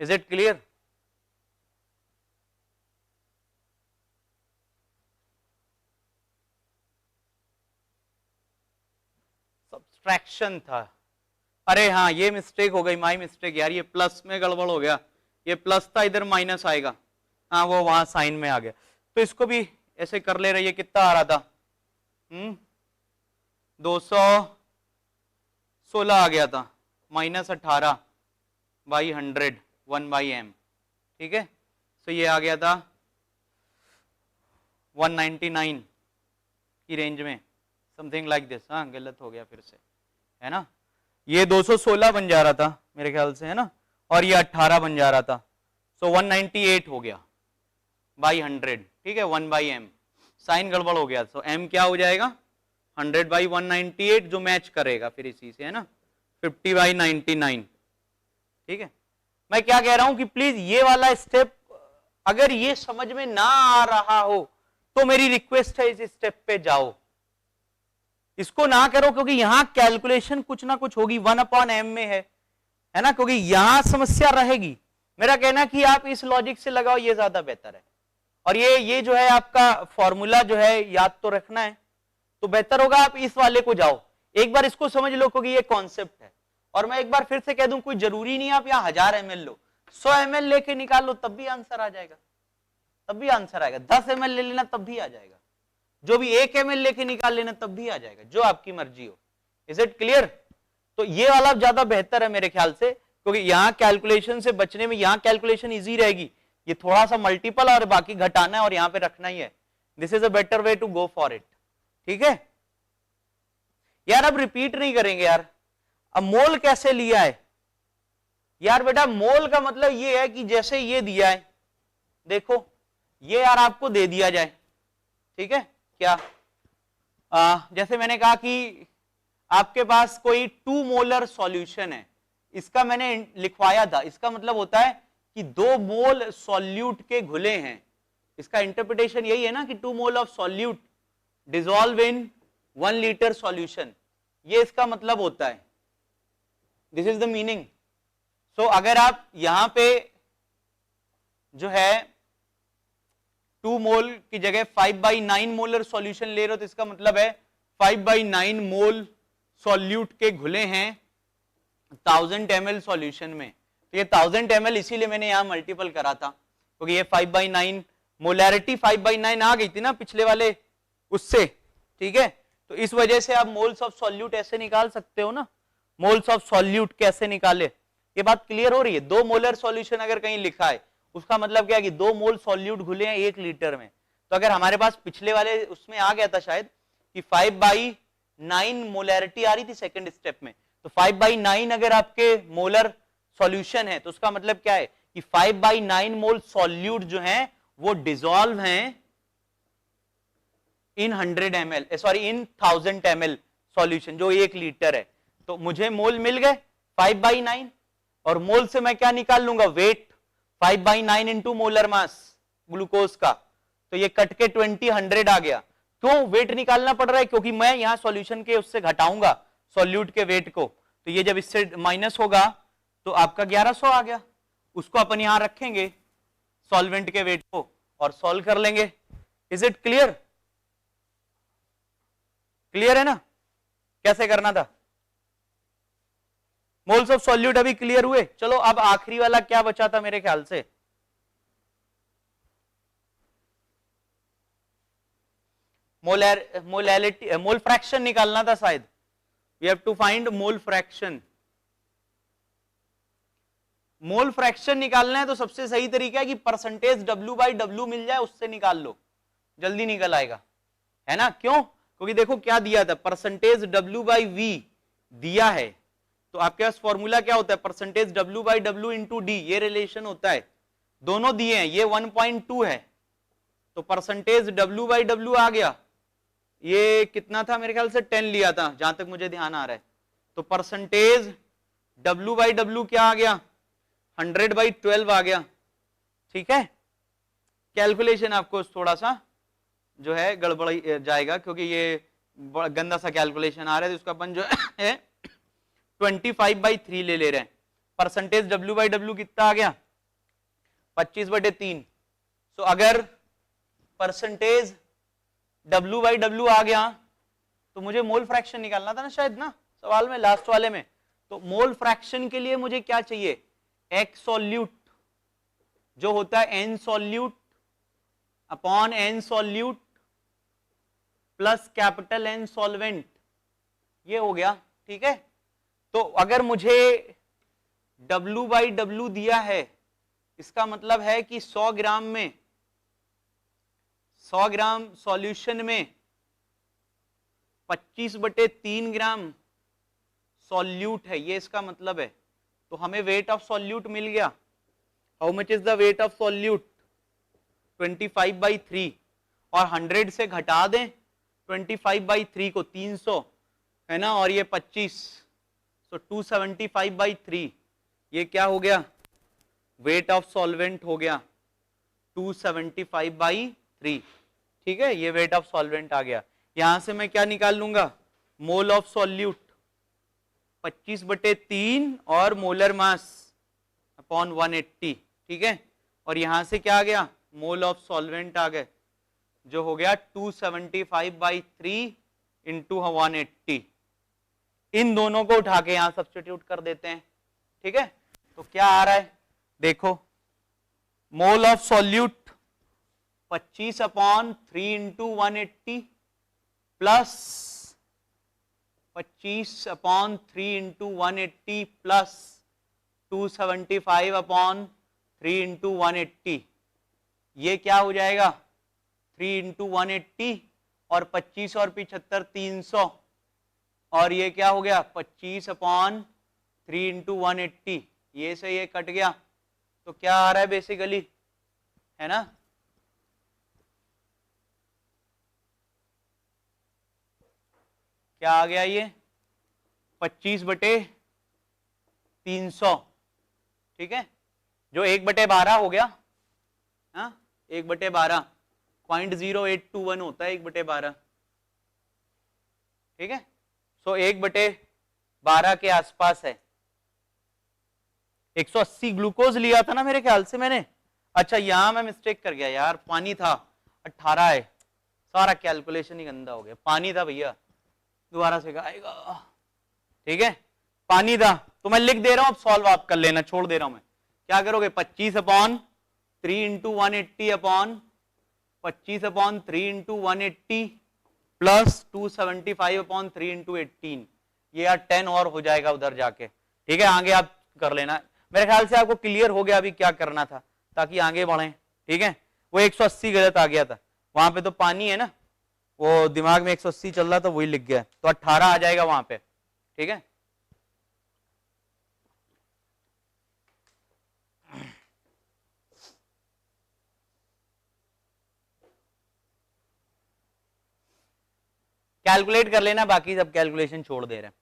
Speaker 1: इज इट क्लियर? सब्सट्रैक्शन था, अरे हाँ ये मिस्टेक हो गई, माई मिस्टेक यार, ये प्लस में गड़बड़ हो गया, ये प्लस था इधर माइनस आएगा, हाँ वो वहां साइन में आ गया, तो इसको भी ऐसे कर ले रही है। कितना आ रहा था? 216 आ गया था, -18 बाई 100 1/m, ठीक है। तो ये आ गया था 199 की रेंज में, समथिंग लाइक दिस। हाँ गलत हो गया फिर से, है ना, ये 216 बन जा रहा था मेरे ख्याल से, है ना, और ये 18 बन जा रहा था, सो 198 हो गया बाई 100, ठीक है, 1/m, साइन गड़बड़ हो गया, तो m क्या हो जाएगा 100/198 जो मैच करेगा फिर इसी से, है ना, 50/99, ठीक है। मैं क्या कह रहा हूं कि प्लीज ये वाला स्टेप अगर ये समझ में ना आ रहा हो तो मेरी रिक्वेस्ट है इस स्टेप पे जाओ, इसको ना करो, क्योंकि यहां कैलकुलेशन कुछ ना कुछ होगी, 1/m में है ना, क्योंकि यहां समस्या रहेगी। मेरा कहना कि आप इस लॉजिक से लगाओ, ये ज्यादा बेहतर है। और ये जो है आपका फॉर्मूला जो है याद तो रखना है, तो बेहतर होगा आप इस वाले को जाओ, एक बार इसको समझ लो, क्योंकि ये कॉन्सेप्ट है। और मैं एक बार फिर से कह दूं, कोई जरूरी नहीं आप यहां 1000 ml लो, 100 ml लेके निकाल लो, तब भी आंसर आ जाएगा, तब भी आंसर आएगा। 10 ml ले लेना तब भी आ जाएगा, जो भी 1 ml लेके निकाल लेना तब भी आ जाएगा, जो आपकी मर्जी हो। Is it clear? तो ये वाला ज्यादा बेहतर है मेरे ख्याल से, क्योंकि यहां कैलकुलेशन से बचने में, यहां कैलकुलेशन इजी रहेगी, ये थोड़ा सा मल्टीपल और बाकी घटाना है और यहां पे रखना ही है। This is a better way to go for it, ठीक है यार। अब रिपीट नहीं करेंगे यार। अब मोल कैसे लिया है यार? बेटा मोल का मतलब ये है कि जैसे ये दिया है, देखो ये यार आपको दे दिया जाए, ठीक है क्या, जैसे मैंने कहा कि आपके पास कोई 2 मोलर सॉल्यूशन है, इसका मैंने लिखवाया था, इसका मतलब होता है कि 2 मोल सॉल्यूट के घुले हैं, इसका इंटरप्रिटेशन यही है ना कि 2 mole of solute dissolve in 1 litre solution, ये इसका मतलब होता है, दिस इज द मीनिंग। सो अगर आप यहां पे जो है 2 मोल की जगह 5/9 मोलर सॉल्यूशन ले रहे हो, तो इसका मतलब है 5/9 मोल सॉल्यूट के घुले हैं 1000 ml सॉल्यूशन में। तो ये 1000 ml इसीलिए मैंने यहां मल्टीपल करा था, क्योंकि ये 5/9 मोलैरिटी 5/9 आ गई थी ना पिछले वाले उससे, ठीक है। तो इस वजह से आप मोल्स ऑफ सॉल्यूट ऐसे निकाल सकते हो ना, मोल्स ऑफ सॉल्यूट कैसे निकाले, ये बात क्लियर हो रही है। 2 मोलर सॉल्यूशन अगर कहीं लिखा है, उसका मतलब क्या है कि 2 मोल सॉल्यूट घुले हैं 1 लीटर में। तो अगर हमारे पास पिछले वाले उसमें आ गया था शायद कि 5/9 मोलैरिटी आ रही थी सेकंड स्टेप में, तो 5/9 अगर आपके मोलर सॉल्यूशन है, तो उसका मतलब क्या है कि 5/9 मोल सॉल्यूट जो है वो डिसॉल्व हैं इन 100 ml, सॉरी इन 1000 ml सॉल्यूशन जो 1 लीटर है। तो मुझे मोल मिल गए 5/9, और मोल से मैं क्या निकाल लूंगा, weight 5/9 into molar mass glucose का, तो ये कट के 20/100 आ गया। क्यों वेट निकालना पड़ रहा है? क्योंकि मैं यहां सॉल्यूशन के उससे घटाऊंगा सॉल्यूट के वेट को, तो ये जब इससे माइनस होगा तो आपका 1100 आ गया, उसको अपन यहां रखेंगे सॉल्वेंट के वेट को और सॉल्व कर लेंगे। Is it clear? क्लियर है ना कैसे करना था? मोल्स ऑफ सॉल्यूट अभी क्लियर हुए। चलो अब आखिरी वाला क्या बचा था मेरे ख्याल से, मोलैलिटी, मोल फ्रैक्शन निकालना था शायद। We have to find mole fraction. Mole fraction निकालना है तो सबसे सही तरीका है कि परसेंटेज W/W मिल जाए, उससे निकाल लो, जल्दी निकल आएगा, है ना। क्यों? क्योंकि देखो क्या दिया था, परसेंटेज W/V दिया है, तो आपके पास फॉर्मूला क्या होता है, परसेंटेज W/W इंटू डी, ये रिलेशन होता है, दोनों दिए हैं, ये 1.2 है, तो परसेंटेज W/W आ गया, ये कितना था मेरे ख्याल से 10 लिया था जहां तक मुझे ध्यान आ रहा है, तो परसेंटेज W/W क्या आ गया, 100/12 आ गया, ठीक है। कैलकुलेशन आपको थोड़ा सा जो है गड़बड़ जाएगा, क्योंकि ये गंदा सा कैलकुलेशन आ रहा है, तो उसका अपन जो है 25/3 ले रहे हैं। परसेंटेज W/W कितना आ गया 25/3। सो अगर परसेंटेज W/W आ गया तो मुझे मोल फ्रैक्शन निकालना था ना शायद ना सवाल में, लास्ट वाले में। तो मोल फ्रैक्शन के लिए मुझे क्या चाहिए, एक्स सॉल्यूट जो होता है N solute upon N solute plus capital N solvent, ये हो गया। ठीक है, तो अगर मुझे W/W दिया है, इसका मतलब है कि 100 ग्राम में 100 ग्राम सॉल्यूशन में 25/3 ग्राम सॉल्यूट है, ये इसका मतलब है। तो हमें वेट ऑफ सॉल्यूट मिल गया। How much is the wait of solute, 25/3, और 100 से घटा दें 25/3 को, 300 है ना, और ये 25, तो 275/3, ये क्या हो गया, वेट ऑफ सॉल्वेंट हो गया 275/3। ठीक है, ये वेट ऑफ सॉल्वेंट आ गया। यहां से मैं क्या निकाल लूंगा, मोल ऑफ सॉल्यूट 25/3 और मोलर मास अपॉन 180। ठीक है, और यहां से क्या आ गया, मोल ऑफ सॉल्वेंट आ गए, जो हो गया 275/3 इंटू 180। इन दोनों को उठा के यहां सब्स्टिट्यूट कर देते हैं। ठीक है, तो क्या आ रहा है देखो, mole of solute 25/3 into 180 plus 25/3 into 180 plus 275/3 into 180, ये क्या हो जाएगा 3 इंटू 180, और 25 और 75 300, और ये क्या हो गया 25/3 इंटू 180, ये से ये कट गया, तो क्या आ रहा है बेसिकली, है ना, क्या आ गया ये 25/300। ठीक है, जो 1/12 हो गया, हाँ 1/12, 0.0821 होता है 1/12। ठीक है, सो 1/12 के आसपास है। 180 ग्लूकोज लिया था ना मेरे ख्याल से मैंने, अच्छा यहां मैं मिस्टेक कर गया यार, पानी था, 18 है, सारा कैलकुलेशन ही गंदा हो गया, पानी था भैया, दोबारा से आएगा। ठीक है, पानी था, तो मैं लिख दे रहा हूं, अब सॉल्व आप कर लेना, छोड़ दे रहा हूं मैं। क्या करोगे 25/3 into 180 upon 25/3 into 180 plus 275/3 into 18, ये यार 10 और हो जाएगा उधर जाके। ठीक है, आगे आप कर लेना, मेरे ख्याल से आपको क्लियर हो गया अभी क्या करना था, ताकि आगे बढ़े। ठीक है, वो 180 गलत आ गया था, वहां पे तो पानी है ना, वो दिमाग में 180 चल रहा था, वही लिख गया, तो 18 आ जाएगा वहां पे। ठीक है, कैलकुलेट कर लेना, बाकी सब कैलकुलेशन छोड़ दे रहे हैं।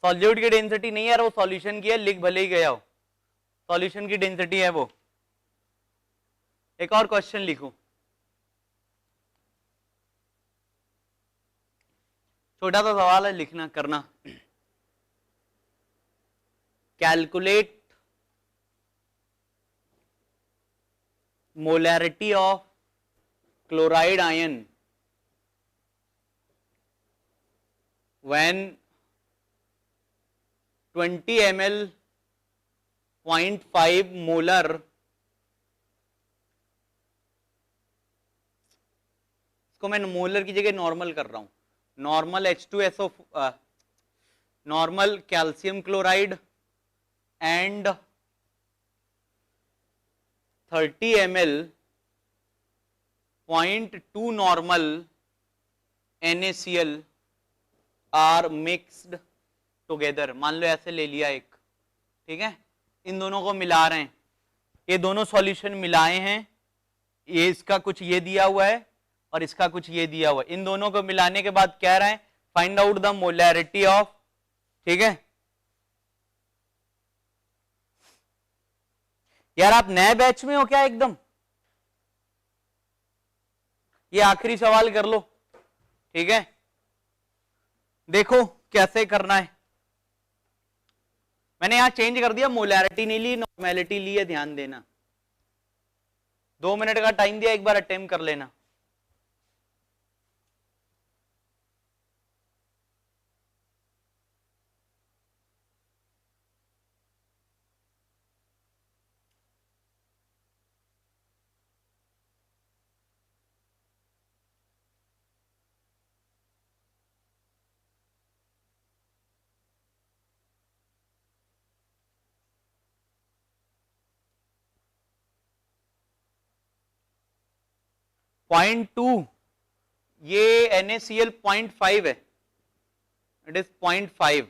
Speaker 1: सॉल्यूट की डेंसिटी नहीं है यार, वो सॉल्यूशन की है, लिख भले ही गया हो, सॉल्यूशन की डेंसिटी है वो। एक और क्वेश्चन लिखूं, छोटा सा सवाल है, लिखना करना, calculate molarity of chloride ion when 20 ml 0.5 molar इसको मैं मोलर की जगह नॉर्मल कर रहा हूं, normal H2SO, normal calcium chloride and 30 ml 0.2 normal NaCl are mixed together, मान लो ऐसे ले लिया एक, ठीक है, इन दोनों को मिला रहे हैं, ये दोनों सॉल्यूशन मिलाए हैं, ये इसका कुछ ये दिया हुआ है और इसका कुछ ये दिया हुआ है, इन दोनों को मिलाने के बाद कह रहा है find out the molarity of, ठीक है। यार आप नए बैच में हो क्या एकदम? ये आखिरी सवाल कर लो, ठीक है, देखो कैसे करना है। मैंने यहां चेंज कर दिया, मोलैरिटी नहीं ली, नॉर्मेलिटी ली है, ध्यान देना। 2 मिनट का टाइम दिया, एक बार अटेम्प्ट कर लेना। पॉइंट 2, ये NaCl 0.5 है, इट इज 0.5,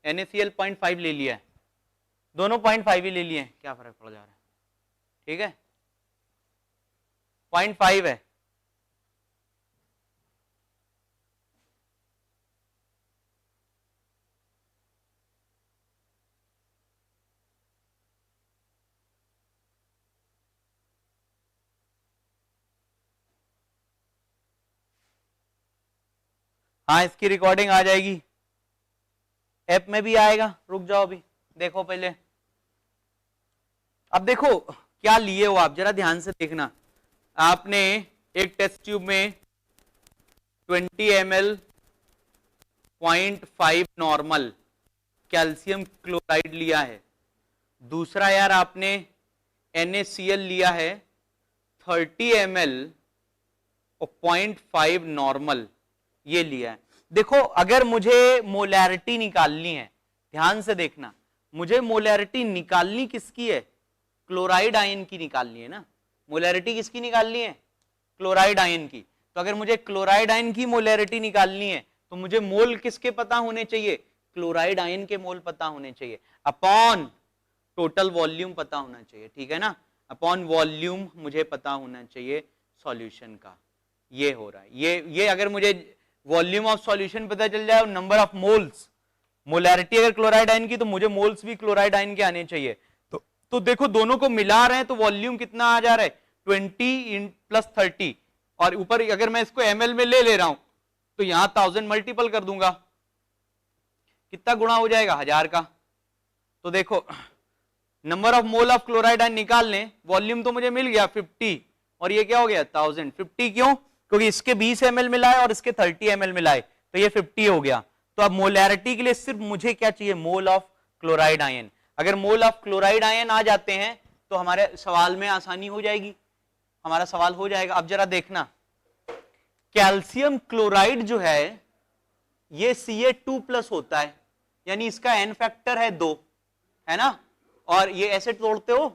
Speaker 1: NaCl 0.5 ले लिया है, दोनों 0.5 ही ले लिए हैं, क्या फर्क पड़ जा रहा है, ठीक है, 0.5 है। हाँ इसकी रिकॉर्डिंग आ जाएगी, ऐप में भी आएगा, रुक जाओ अभी देखो पहले। अब देखो क्या लिए हो आप, जरा ध्यान से देखना। आपने एक टेस्ट ट्यूब में 20 ml 0.5 नॉर्मल कैल्शियम क्लोराइड लिया है, दूसरा यार आपने NaCl लिया है 30 ml 0.5 नॉर्मल, ये लिया है। देखो अगर मुझे मोलैरिटी निकालनी है, ध्यान से देखना, मुझे मोलैरिटी निकालनी किसकी है, क्लोराइड आयन की निकालनी है ना। मोलैरिटी किसकी निकालनी है, क्लोराइड आयन की। तो अगर मुझे क्लोराइड आयन की मोलैरिटी निकालनी है तो मुझे मोल किसके पता होने चाहिए, क्लोराइड आयन के मोल पता होने चाहिए, अपॉन टोटल वॉल्यूम पता होना चाहिए, ठीक है ना, अपॉन वॉल्यूम मुझे पता होना चाहिए सॉल्यूशन का। ये हो रहा है, ये अगर मुझे वॉल्यूम ऑफ सॉल्यूशन पता चल जाए और नंबर ऑफ मोल्स, मोलैरिटी अगर क्लोराइड आयन की तो मुझे मोल्स भी क्लोराइड आयन के आने चाहिए। तो देखो दोनों को मिला रहे हैं तो वॉल्यूम कितना आ जा रहा है 20 + 30, और ऊपर अगर मैं इसको ml में ले रहा हूं तो यहां 1000 मल्टीपल कर दूंगा, कितना गुणा हो जाएगा 1000 का। तो देखो number of mole of chloride ion निकाल लें, वॉल्यूम तो मुझे मिल गया 50 और ये क्या हो गया 1000। 50 क्यों, क्योंकि इसके 20 ml मिलाए और इसके 30 ml मिलाए तो ये 50 हो गया। तो अब मोलैरिटी के लिए सिर्फ मुझे क्या चाहिए, मोल ऑफ क्लोराइड आयन। अगर मोल ऑफ क्लोराइड आयन आ जाते हैं तो हमारे सवाल में आसानी हो जाएगी, हमारा सवाल हो जाएगा। अब जरा देखना, कैल्शियम क्लोराइड जो है ये Ca2+ होता है, यानी इसका n फैक्टर है 2, है ना, और ये ऐसे तोड़ते हो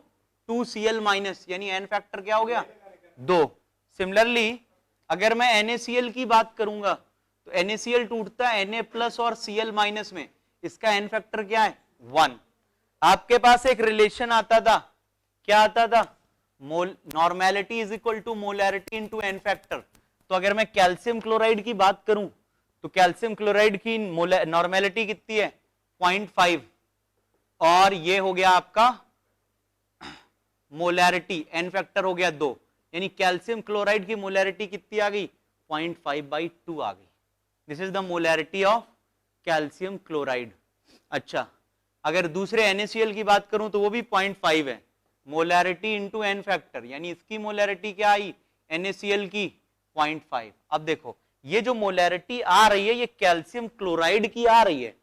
Speaker 1: 2Cl-, यानी n फैक्टर क्या हो गया 2। सिमिलरली अगर मैं NaCl की बात करूंगा तो NaCl टूटता है Na+ और Cl- में, इसका n फैक्टर क्या है 1। आपके पास एक रिलेशन आता था, क्या आता था, normality is equal to molarity into n factor. तो अगर मैं कैल्शियम क्लोराइड की बात करूं तो कैल्शियम क्लोराइड की नॉर्मेलिटी कितनी है 0.5, और ये हो गया आपका मोलैरिटी, n फैक्टर हो गया 2, यानी कैल्शियम क्लोराइड की मोलैरिटी कितनी आ गई 0.5/2 आ गई। This is the molarity of calcium chloride. अच्छा अगर दूसरे NaCl की बात करूं तो वो भी 0.5 है, मोलैरिटी इंटू n फैक्टर, यानी इसकी मोलैरिटी क्या आई NaCl की 0.5। अब देखो ये जो मोलैरिटी आ रही है ये कैल्शियम क्लोराइड की आ रही है,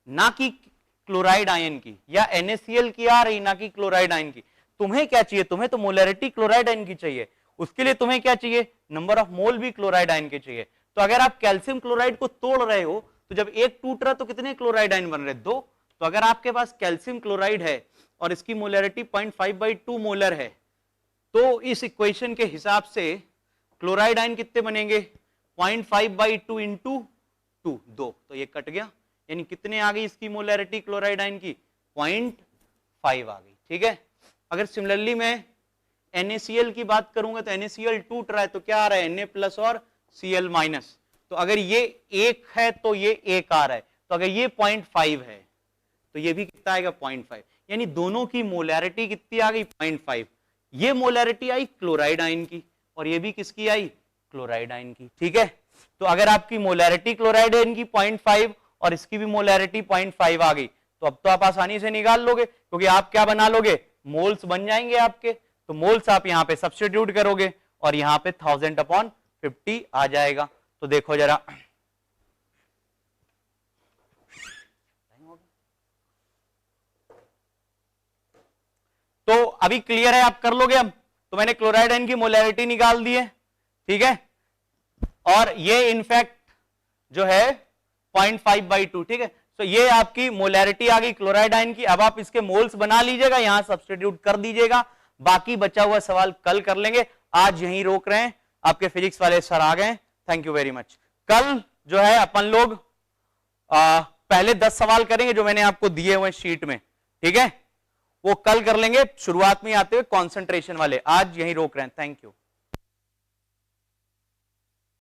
Speaker 1: ना कि क्लोराइड आयन की, या NaCl की आ रही ना कि क्लोराइड आयन की। तुम्हें क्या चाहिए, तुम्हें तो मोलैरिटी क्लोराइड आयन की चाहिए, उसके लिए तुम्हें क्या चाहिए, नंबर ऑफ मोल भी क्लोराइड आयन के चाहिए। तो अगर आप कैल्शियम क्लोराइड को तोड़ रहे हो तो जब एक टूट रहा तो कितने क्लोराइड आयन बन रहे, 2। तो अगर आपके पास कैल्शियम क्लोराइड है और इसकी मोलैरिटी 0.5/2 मोलर है तो इस इक्वेशन के हिसाब से क्लोराइड आयन कितने बनेंगे 0.5/2 इंटू 2, तो ये कट गया, यानी कितने आ गई इसकी मोलैरिटी क्लोराइड आयन की, 0.5 आ गई। ठीक है, अगर सिमिलरली मैं NaCl की बात करूंगा तो NaCl टूट रहा है तो क्या आ रहा है, Na प्लस और Cl माइनस, तो अगर ये 1 है तो ये 1 आ रहा है, तो अगर ये 0.5 है तो ये भी कितना आएगा, 0.5, यानी दोनों की मोलैरिटी कितनी आ गई, 0.5। ये मोलैरिटी आई क्लोराइड आयन की और ये भी किसकी आई, क्लोराइड आयन की। ठीक है, तो अगर आपकी मोलैरिटी क्लोराइड आयन की 0.5 और इसकी भी मोलैरिटी 0.5 आ गई, तो अब तो आप आसानी से निकाल लोगे, क्योंकि आप क्या बना लोगे, मोल्स बन जाएंगे आपके, तो मोल्स आप यहां पे सब्स्टिट्यूट करोगे और यहां पे 1000/50 आ जाएगा। तो देखो जरा, तो अभी क्लियर है, आप कर लोगे अब। तो मैंने क्लोराइड आयन की मोलैरिटी निकाल दी है, ठीक है, और ये इनफैक्ट जो है 0.5/2, ठीक है, तो ये आपकी मोलैरिटी आ गई क्लोराइड आयन की। अब आप इसके मोल्स बना लीजिएगा, यहां सब्स्टिट्यूट कर दीजिएगा, बाकी बचा हुआ सवाल कल कर लेंगे, आज यहीं रोक रहे हैं, आपके फिजिक्स वाले सर आ गए, थैंक यू वेरी मच। कल जो है अपन लोग पहले 10 सवाल करेंगे जो मैंने आपको दिए हुए शीट में, ठीक है, वो कल कर लेंगे, शुरुआत में आते हुए कॉन्सेंट्रेशन वाले, आज यहीं रोक रहे हैं, थैंक यू।